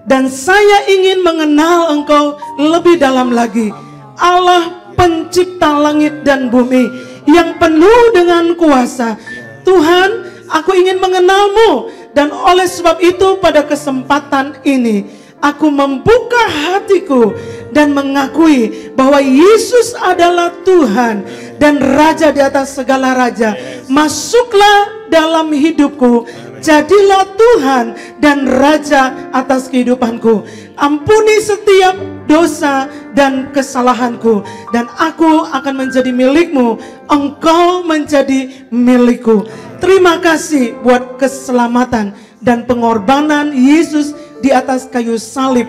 dan saya ingin mengenal Engkau lebih dalam lagi. Allah pencipta langit dan bumi yang penuh dengan kuasa. Tuhan, aku ingin mengenal-Mu, dan oleh sebab itu pada kesempatan ini aku membuka hatiku dan mengakui bahwa Yesus adalah Tuhan dan Raja di atas segala raja. Masuklah dalam hidupku, jadilah Tuhan dan Raja atas kehidupanku. Ampuni setiap dosa dan kesalahanku, dan aku akan menjadi milik-Mu. Engkau menjadi milikku. Terima kasih buat keselamatan dan pengorbanan Yesus di atas kayu salib.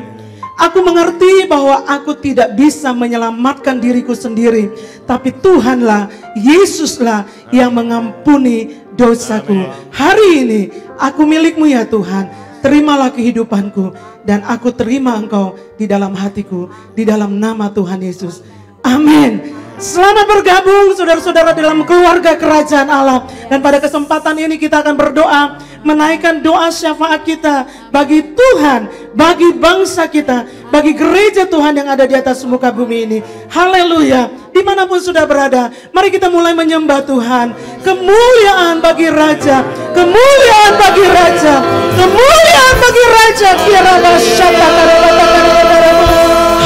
Aku mengerti bahwa aku tidak bisa menyelamatkan diriku sendiri, tapi Tuhanlah, Yesuslah yang mengampuni dosaku. Hari ini aku milik-Mu ya Tuhan. Terimalah kehidupanku, dan aku terima Engkau di dalam hatiku, di dalam nama Tuhan Yesus. Amin. Selamat bergabung saudara-saudara dalam keluarga kerajaan Allah. Dan pada kesempatan ini kita akan berdoa, menaikkan doa syafaat kita bagi Tuhan, bagi bangsa kita, bagi gereja Tuhan yang ada di atas muka bumi ini. Haleluya. Dimanapun sudah berada, mari kita mulai menyembah Tuhan. Kemuliaan bagi Raja, kemuliaan bagi Raja, kemuliaan bagi Raja.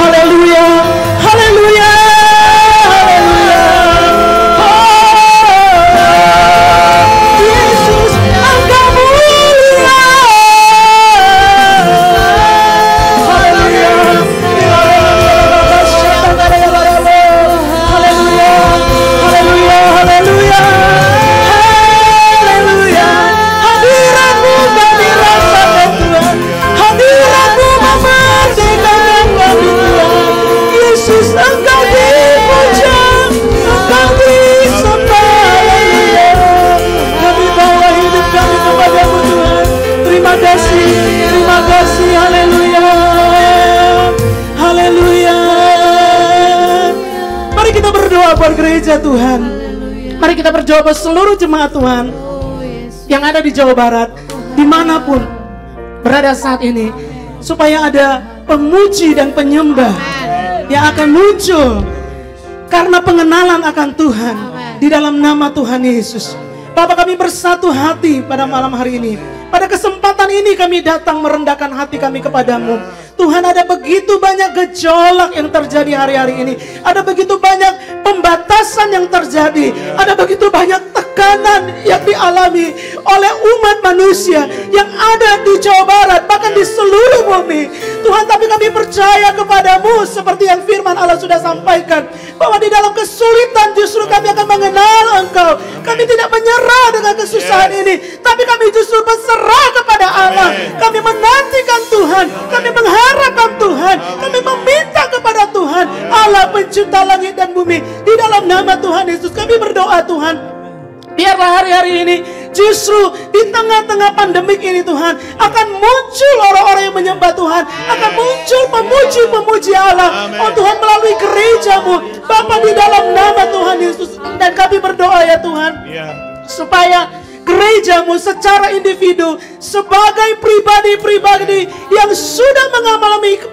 Haleluya, haleluya. Terima kasih, haleluya, haleluya. Mari kita berdoa buat gereja Tuhan. Mari kita berdoa buat seluruh jemaat Tuhan yang ada di Jawa Barat, dimanapun berada saat ini, supaya ada pemuji dan penyembah yang akan muncul karena pengenalan akan Tuhan di dalam nama Tuhan Yesus. Bapak, kami bersatu hati pada malam hari ini. Pada kesempatan ini kami datang merendahkan hati kami kepadamu. Tuhan, ada begitu banyak gejolak yang terjadi hari-hari ini. Ada begitu banyak pembatasan yang terjadi. Ada begitu banyak tekanan yang dialami oleh umat manusia yang ada di Jawa Barat, bahkan di seluruh bumi. Tuhan, tapi kami percaya kepadamu seperti yang firman Allah sudah sampaikan, bahwa di dalam kesulitan justru kami akan mengenal Engkau. Kami tidak menyerah dengan kesusahan ini, tapi kami justru berserah kepada Allah. Kami menantikan Tuhan, kami mengharapkan Tuhan, kami meminta kepada Tuhan, Allah pencipta langit dan bumi. Di dalam nama Tuhan Yesus kami berdoa Tuhan, biarlah hari-hari ini Justru di tengah-tengah pandemik ini Tuhan, akan muncul orang-orang yang menyembah Tuhan, akan muncul pemuji-pemuji Allah. Oh Tuhan, melalui gereja-Mu Bapa, di dalam nama Tuhan Yesus. Dan kami berdoa ya Tuhan, supaya gereja-Mu secara individu, sebagai pribadi-pribadi yang sudah mengalami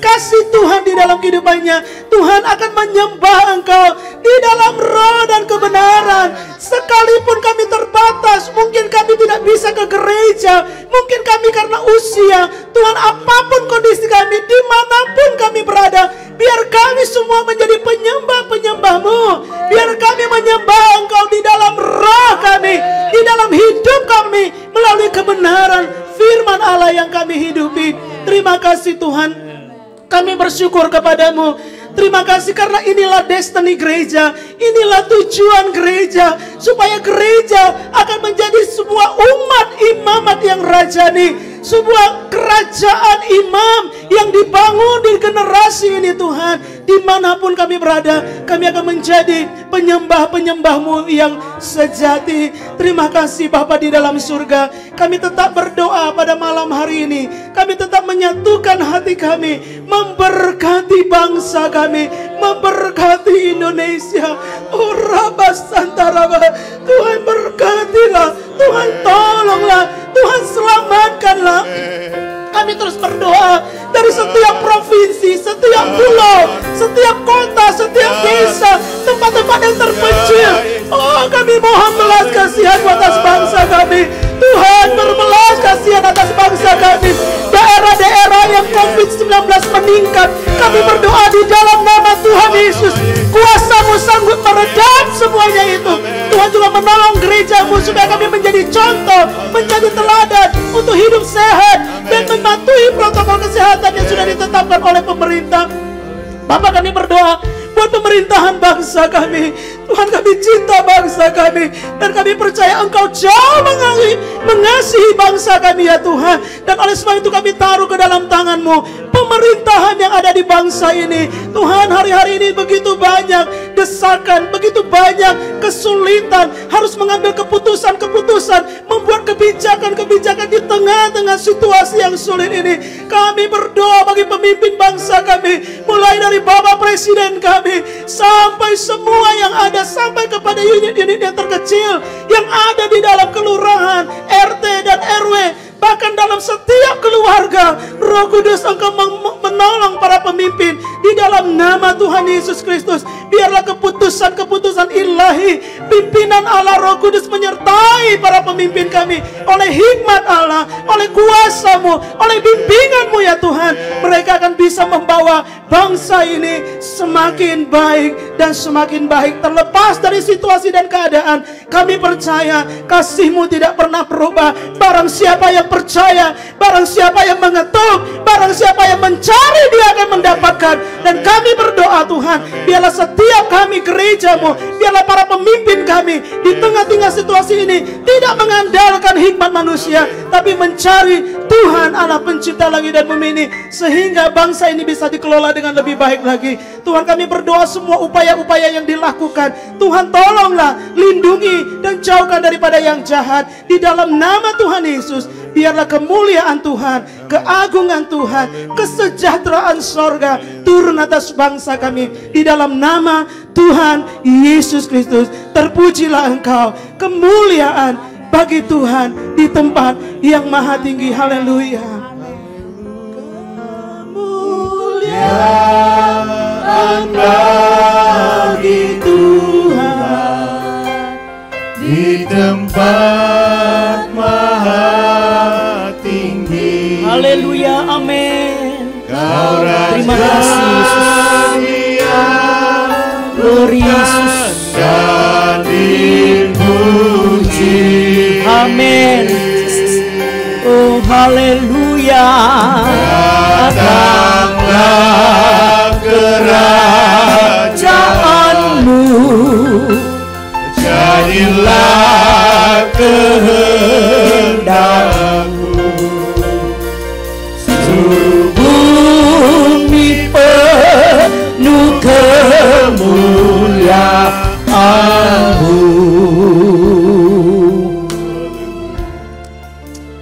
kasih Tuhan di dalam kehidupannya, Tuhan akan menyembah Engkau di dalam roh dan kebenaran. Sekalipun kami terbatas, mungkin kami tidak bisa ke gereja, mungkin kami karena usia, Tuhan, apapun kondisi kami, dimanapun kami berada, biar kami semua menjadi penyembah-penyembah-Mu. Biar kami menyembah Engkau di dalam roh kami, di dalam hidup kami, melalui kebenaran firman Allah yang kami hidupi. Terima kasih Tuhan, kami bersyukur kepadamu. Terima kasih karena inilah destiny gereja, inilah tujuan gereja, supaya gereja akan menjadi sebuah umat imamat yang rajani, sebuah kerajaan imam yang dibangun di generasi ini Tuhan. Dimanapun kami berada, kami akan menjadi penyembah-penyembah-Mu yang sejati. Terima kasih Bapa di dalam surga. Kami tetap berdoa pada malam hari ini, kami tetap menyatukan hati kami, memberkati bangsa kami, memberkati Indonesia. Oh Rabasantara, Tuhan berkatilah, Tuhan tolonglah, Tuhan selamatkanlah. Kami terus berdoa dari setiap provinsi, setiap pulau, setiap kota, setiap desa, tempat-tempat yang terpencil. Oh, kami mohon belas kasihan atas bangsa kami. Tuhan, berbelas kasihan atas bangsa kami. Daerah-daerah yang COVID-19 meningkat, kami berdoa di dalam nama Tuhan Yesus, kuasa-Mu sanggup meredam semuanya itu. Tuhan juga menolong gereja-Mu supaya kami menjadi contoh, menjadi teladan untuk hidup sehat dan mematuhi protokol kesehatan yang sudah ditetapkan oleh pemerintah. Bapak, kami berdoa buat pemerintahan bangsa kami. Tuhan, kami cinta bangsa kami, dan kami percaya Engkau jauh mengasihi bangsa kami ya Tuhan. Dan oleh sebab itu kami taruh ke dalam tangan-Mu pemerintahan yang ada di bangsa ini. Tuhan, hari-hari ini begitu banyak desakan, begitu banyak kesulitan, harus mengambil keputusan-keputusan, membuat kebijakan-kebijakan di tengah-tengah situasi yang sulit ini. Kami berdoa bagi pemimpin bangsa kami, mulai dari Bapak Presiden kami sampai semua yang ada, sampai kepada unit-unit yang terkecil yang ada di dalam kelurahan, RT dan RW, bahkan dalam setiap keluarga. Roh Kudus, Engkau menolong para pemimpin di dalam nama Tuhan Yesus Kristus. Biarlah keputusan-keputusan ilahi, pimpinan Allah Roh Kudus menyertai para pemimpin kami oleh hikmat Allah, oleh kuasa-Mu, oleh bimbingan-Mu ya Tuhan. Mereka akan bisa membawa bangsa ini semakin baik dan semakin baik, terlepas dari situasi dan keadaan. Kami percaya kasih-Mu tidak pernah berubah. Barang siapa yang percaya, barang siapa yang mengetuk, barang siapa yang mencari, dia akan mendapatkan. Dan kami berdoa Tuhan, biarlah setiap kami gereja-Mu, biarlah para pemimpin kami di tengah-tengah situasi ini tidak mengandalkan hikmat manusia, tapi mencari Tuhan Allah pencipta langit dan bumi ini, sehingga bangsa ini bisa dikelola dengan lebih baik lagi. Tuhan, kami berdoa semua upaya-upaya yang dilakukan, Tuhan tolonglah, lindungi dan jauhkan daripada yang jahat. Di dalam nama Tuhan Yesus, biarlah kemuliaan Tuhan, keagungan Tuhan, kesejahteraan sorga turun atas bangsa kami. Di dalam nama Tuhan Yesus Kristus, terpujilah Engkau. Kemuliaan bagi Tuhan di tempat yang maha tinggi. Haleluya. Kemuliaan bagi Tuhan di tempat maha tinggi. Haleluya, amin. Terima kasih Yesus. Glory Yesus. Dan dipuji. Amin. Oh haleluya. Datanglah kerajaan-Mu, jadilah kehendak-Mu. Seluruh bumi penuh kemuliaan-Mu.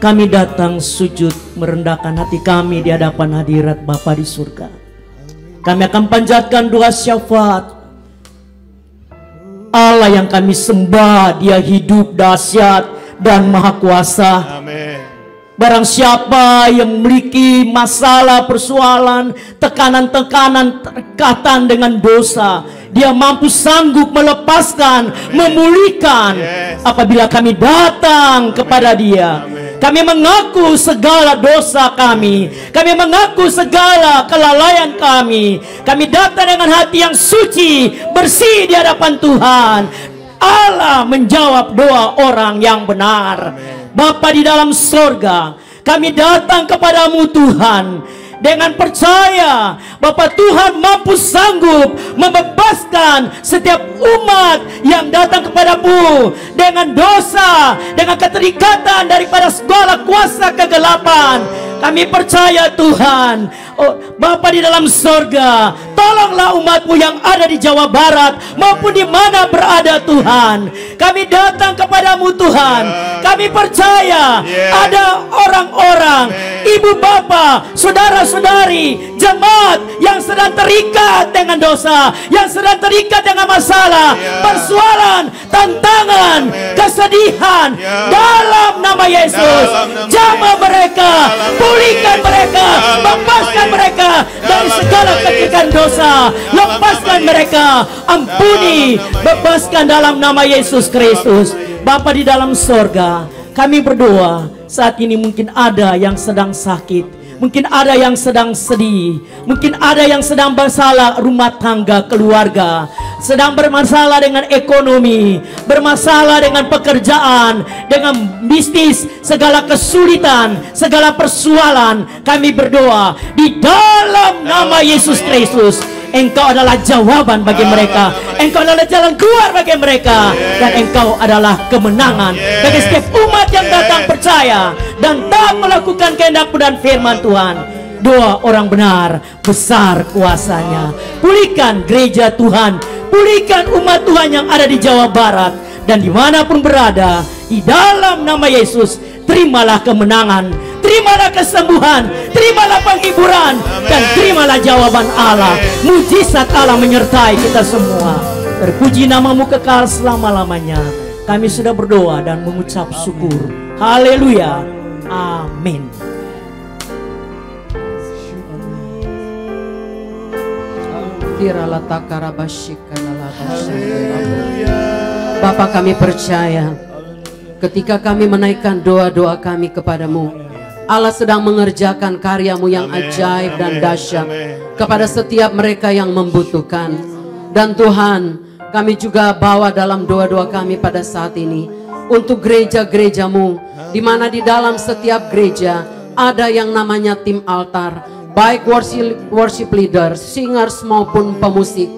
kami datang sujud merendahkan hati kami di hadapan hadirat Bapa di surga. Kami akan panjatkan doa syafaat. Allah yang kami sembah, Dia hidup, dahsyat, dan maha kuasa. Amin. Barang siapa yang memiliki masalah, persoalan, tekanan-tekanan, terikatan dengan dosa, Dia mampu sanggup melepaskan, memulihkan. Apabila kami datang kepada Dia, kami mengaku segala dosa kami, kami mengaku segala kelalaian kami. Kami datang dengan hati yang suci, bersih di hadapan Tuhan. Allah menjawab doa orang yang benar. Bapa di dalam sorga, kami datang kepadamu Tuhan, dengan percaya Bapa Tuhan mampu sanggup membebaskan setiap umat yang datang kepadamu dengan dosa, dengan keterikatan daripada segala kuasa kegelapan. Kami percaya Tuhan, oh, Bapa di dalam sorga, tolonglah umatmu yang ada di Jawa Barat maupun di mana berada Tuhan. Kami datang kepadamu Tuhan. Kami percaya ada orang-orang, ibu bapak, saudara-saudari, jemaat yang sedang terikat dengan dosa, yang sedang terikat dengan masalah, persoalan, tantangan, kesedihan. Dalam nama Yesus, jamah mereka, pulihkan mereka, lepaskan mereka dari segala kekikan dosa, lepaskan mereka, ampuni, bebaskan dalam nama Yesus Kristus. Bapa di dalam sorga, kami berdoa saat ini mungkin ada yang sedang sakit, mungkin ada yang sedang sedih, mungkin ada yang sedang bermasalah rumah tangga, keluarga, sedang bermasalah dengan ekonomi, bermasalah dengan pekerjaan, dengan bisnis, segala kesulitan, segala persoalan. Kami berdoa di dalam nama Yesus Kristus, Engkau adalah jawaban bagi mereka, Engkau adalah jalan keluar bagi mereka, dan Engkau adalah kemenangan bagi setiap umat yang datang percaya dan tak melakukan kehendak dan firman Tuhan. Doa orang benar, besar kuasanya. Pulihkan gereja Tuhan, pulihkan umat Tuhan yang ada di Jawa Barat dan dimanapun berada. Di dalam nama Yesus, terimalah kemenangan, terimalah kesembuhan, terimalah penghiburan, dan terimalah jawaban Allah. Mujizat Allah menyertai kita semua. Terpuji namamu kekal selama-lamanya. Kami sudah berdoa dan mengucap syukur. Haleluya. Amin. Bapa, kami percaya ketika kami menaikkan doa-doa kami kepadamu, Allah sedang mengerjakan karya-Mu yang ajaib dan dahsyat kepada setiap mereka yang membutuhkan. Dan Tuhan, kami juga bawa dalam doa-doa kami pada saat ini untuk gereja-gereja-Mu, di mana di dalam setiap gereja ada yang namanya tim altar, baik worship leader, singers maupun pemusik.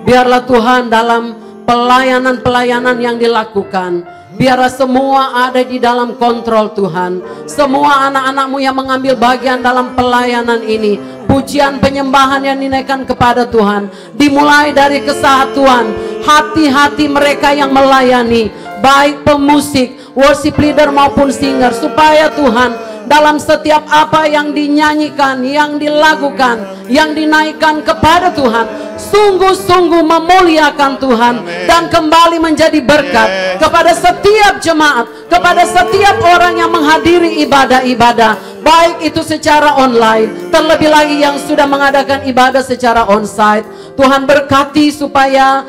Biarlah Tuhan dalam pelayanan-pelayanan yang dilakukan, biarlah semua ada di dalam kontrol Tuhan. Semua anak-anak-Mu yang mengambil bagian dalam pelayanan ini, pujian penyembahan yang dinaikkan kepada Tuhan, dimulai dari kesatuan hati-hati mereka yang melayani, baik pemusik, worship leader maupun singer, supaya Tuhan dalam setiap apa yang dinyanyikan, yang dilakukan, yang dinaikkan kepada Tuhan, sungguh-sungguh memuliakan Tuhan dan kembali menjadi berkat kepada setiap jemaat, kepada setiap orang yang menghadiri ibadah-ibadah, baik itu secara online, terlebih lagi yang sudah mengadakan ibadah secara onsite. Tuhan berkati supaya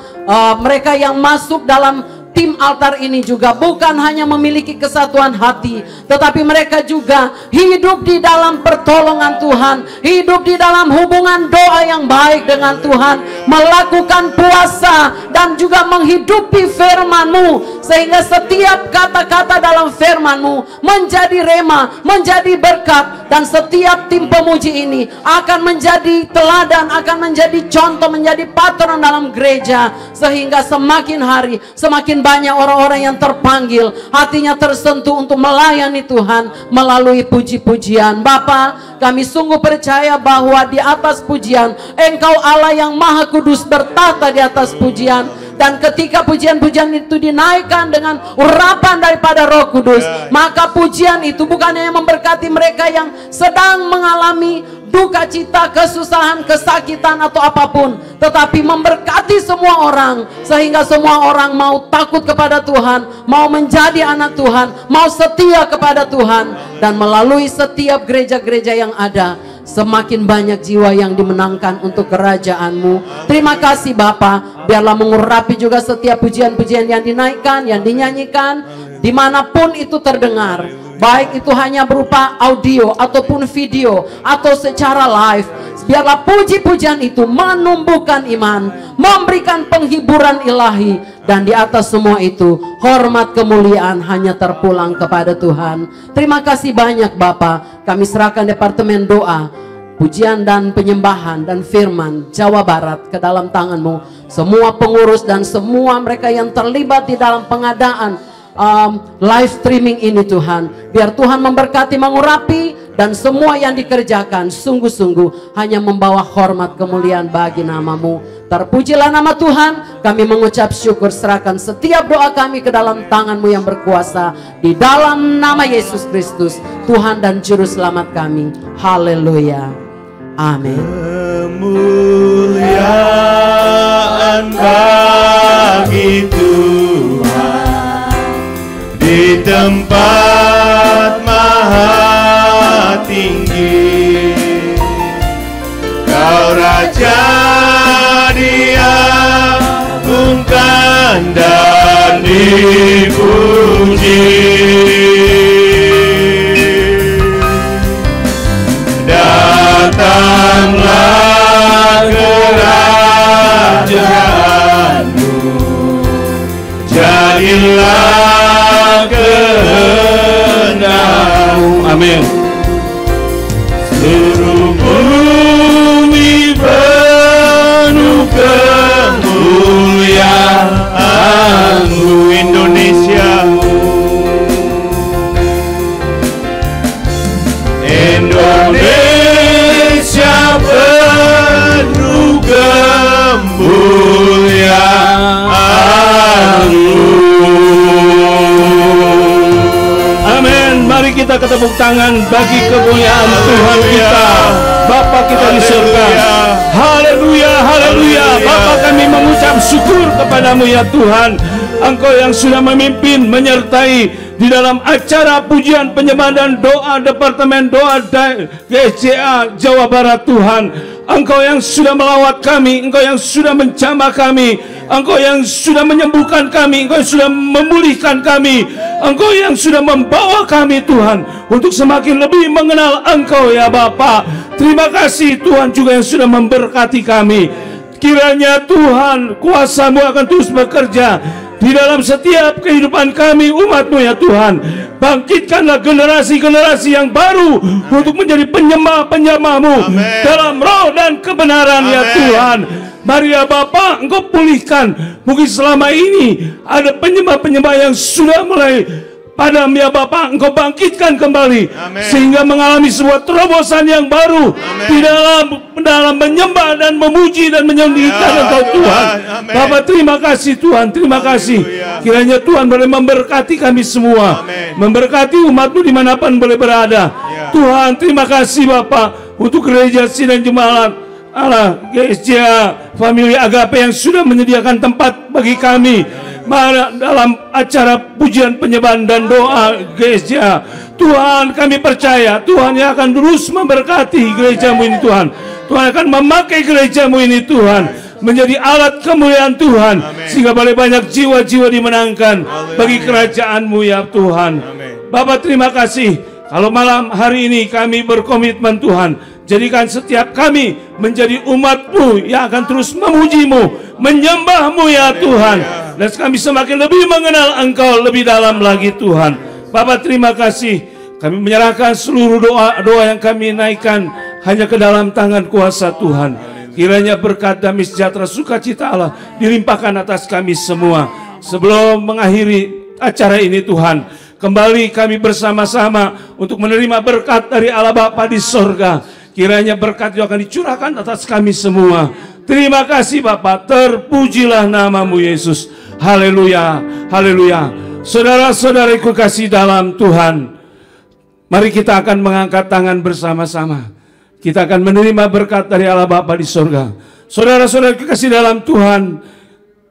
mereka yang masuk dalam tim altar ini juga bukan hanya memiliki kesatuan hati, tetapi mereka juga hidup di dalam pertolongan Tuhan, hidup di dalam hubungan doa yang baik dengan Tuhan, melakukan puasa dan juga menghidupi firman-Mu, sehingga setiap kata-kata dalam firman-Mu menjadi rema, menjadi berkat, dan setiap tim pemuji ini akan menjadi teladan, akan menjadi contoh, menjadi patron dalam gereja, sehingga semakin hari semakin banyak orang-orang yang terpanggil, hatinya tersentuh untuk melayani Tuhan melalui puji-pujian. Bapa, kami sungguh percaya bahwa di atas pujian Engkau Allah yang Maha Kudus bertahta di atas pujian. Dan ketika pujian-pujian itu dinaikkan dengan urapan daripada Roh Kudus, maka pujian itu bukan hanya memberkati mereka yang sedang mengalami duka cita, kesusahan, kesakitan atau apapun, tetapi memberkati semua orang, sehingga semua orang mau takut kepada Tuhan, mau menjadi anak Tuhan, mau setia kepada Tuhan. Dan melalui setiap gereja-gereja yang ada, semakin banyak jiwa yang dimenangkan untuk kerajaan-Mu. Terima kasih Bapa. Biarlah mengurapi juga setiap pujian-pujian yang dinaikkan, yang dinyanyikan, dimanapun itu terdengar, baik itu hanya berupa audio ataupun video atau secara live. Biarlah puji-pujian itu menumbuhkan iman, memberikan penghiburan ilahi, dan di atas semua itu hormat kemuliaan hanya terpulang kepada Tuhan. Terima kasih banyak Bapa. Kami serahkan Departemen Doa, Pujian dan Penyembahan dan Firman Jawa Barat ke dalam tangan-Mu. Semua pengurus dan semua mereka yang terlibat di dalam pengadaan live streaming ini Tuhan, biar Tuhan memberkati, mengurapi, dan semua yang dikerjakan sungguh-sungguh hanya membawa hormat kemuliaan bagi nama-Mu. Terpujilah nama Tuhan. Kami mengucap syukur, serahkan setiap doa kami ke dalam tangan-Mu yang berkuasa, di dalam nama Yesus Kristus, Tuhan dan Juru Selamat kami. Haleluya. Amin. Kemuliaan bagi Tuhan di tempat maha tinggi. Kau Raja diagungkan dan dipuji. Datanglah kerajaanmu, jadilah kehendak-Mu. Amin. Seluruh bumi penuh kemuliaan-Mu. Indonesia, Indonesia penuh kemuliaan-Mu. Amin. Mari kita ketepuk tangan bagi kemuliaan Tuhan kita, Bapa kita di surga. Haleluya, haleluya. Bapa, kami mengucap syukur kepadamu ya Tuhan. Engkau yang sudah memimpin, menyertai di dalam acara pujian, penyembahan dan doa Departemen Doa GSJA Jawa Barat Tuhan. Engkau yang sudah melawat kami, Engkau yang sudah menjamah kami, Engkau yang sudah menyembuhkan kami, Engkau yang sudah memulihkan kami, Engkau yang sudah membawa kami Tuhan untuk semakin lebih mengenal Engkau ya Bapa. Terima kasih Tuhan juga yang sudah memberkati kami. Kiranya Tuhan kuasa-Mu akan terus bekerja di dalam setiap kehidupan kami umat-Mu ya Tuhan. Bangkitkanlah generasi-generasi yang baru untuk menjadi penyembah-penyembah-Mu dalam roh dan kebenaran. Amen. Ya Tuhan. Mari ya Bapa, Engkau pulihkan. Mungkin selama ini ada penyembah-penyembah yang sudah mulai padam ya Bapa, Engkau bangkitkan kembali. Amen. Sehingga mengalami sebuah terobosan yang baru. Amen. Di dalam menyembah dan memuji dan menyembahkan Engkau Tuhan. Amen. Bapa, terima kasih Tuhan, terima kasih. Kiranya Tuhan boleh memberkati kami semua. Amen. Memberkati umat-Mu dimanapun boleh berada. Tuhan, terima kasih Bapa untuk gereja Sidang Jemaat Allah GSJA Family Agape yang sudah menyediakan tempat bagi kami dalam acara pujian, penyembahan dan doa GSJA. Tuhan, kami percaya Tuhan yang akan terus memberkati gereja-Mu ini Tuhan. Tuhan akan memakai gereja-Mu ini Tuhan menjadi alat kemuliaan Tuhan. Amen. Sehingga boleh banyak jiwa-jiwa dimenangkan. Amen. Bagi kerajaan-Mu ya Tuhan. Amen. Bapak, terima kasih kalau malam hari ini kami berkomitmen Tuhan, jadikan setiap kami menjadi umat-Mu yang akan terus memuji-Mu, menyembah-Mu ya Tuhan. Dan kami semakin lebih mengenal Engkau lebih dalam lagi Tuhan. Bapak, terima kasih. Kami menyerahkan seluruh doa-doa yang kami naikkan hanya ke dalam tangan kuasa Tuhan. Kiranya berkat, damai, sejahtera, sukacita Allah dilimpahkan atas kami semua. Sebelum mengakhiri acara ini Tuhan, kembali kami bersama-sama untuk menerima berkat dari Allah Bapa di sorga. Kiranya berkat itu akan dicurahkan atas kami semua. Terima kasih Bapa, terpujilah namamu Yesus. Haleluya, haleluya. Saudara-saudaraku kasih dalam Tuhan, mari kita akan mengangkat tangan bersama-sama. Kita akan menerima berkat dari Allah Bapa di sorga. Saudara-saudaraku kasih dalam Tuhan,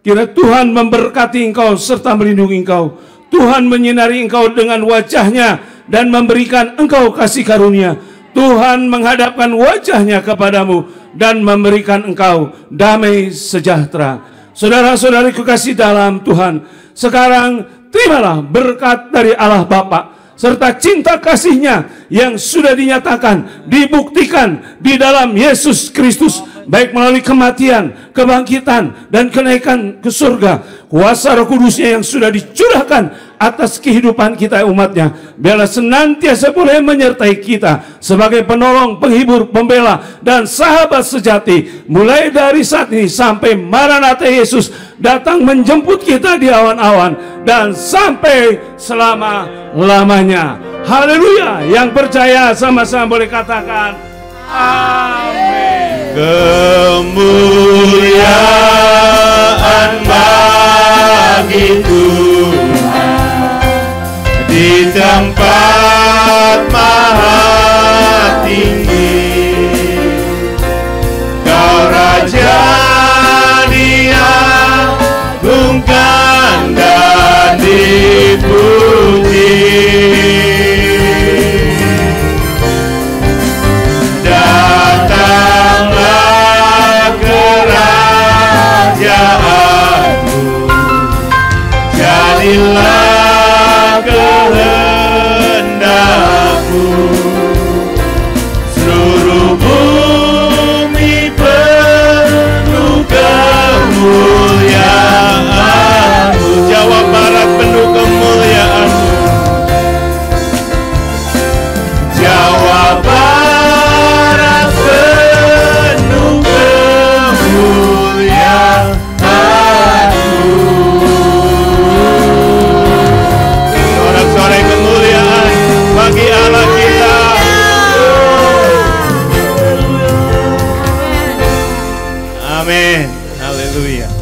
kira Tuhan memberkati engkau serta melindungi engkau. Tuhan menyinari engkau dengan wajahnya dan memberikan engkau kasih karunia. Tuhan menghadapkan wajahnya kepadamu dan memberikan engkau damai sejahtera. Saudara-saudariku kasih dalam Tuhan, sekarang terimalah berkat dari Allah Bapa serta cinta kasih-Nya yang sudah dinyatakan, dibuktikan di dalam Yesus Kristus, baik melalui kematian, kebangkitan, dan kenaikan ke surga. Kuasa Roh Kudus-Nya yang sudah dicurahkan atas kehidupan kita umat-Nya, biarlah senantiasa boleh menyertai kita sebagai penolong, penghibur, pembela, dan sahabat sejati, mulai dari saat ini sampai Maranatha Yesus datang menjemput kita di awan-awan, dan sampai selama-lamanya. Haleluya. Yang percaya sama-sama boleh katakan amin. Kemuliaan bagi Tuhan di tempat maha tinggi. Kau Raja diagungkan dan dipuji. Datanglah kerajaanmu, jadilah kehendakmu, seluruh bumi penuh kemuliaan-Mu. Jawa Barat penuh kemuliaan-Mu. Jawa Barat penuh kemuliaan-Mu. Sorak-sorai kemuliaan bagi Allah kita. Amin. Haleluya.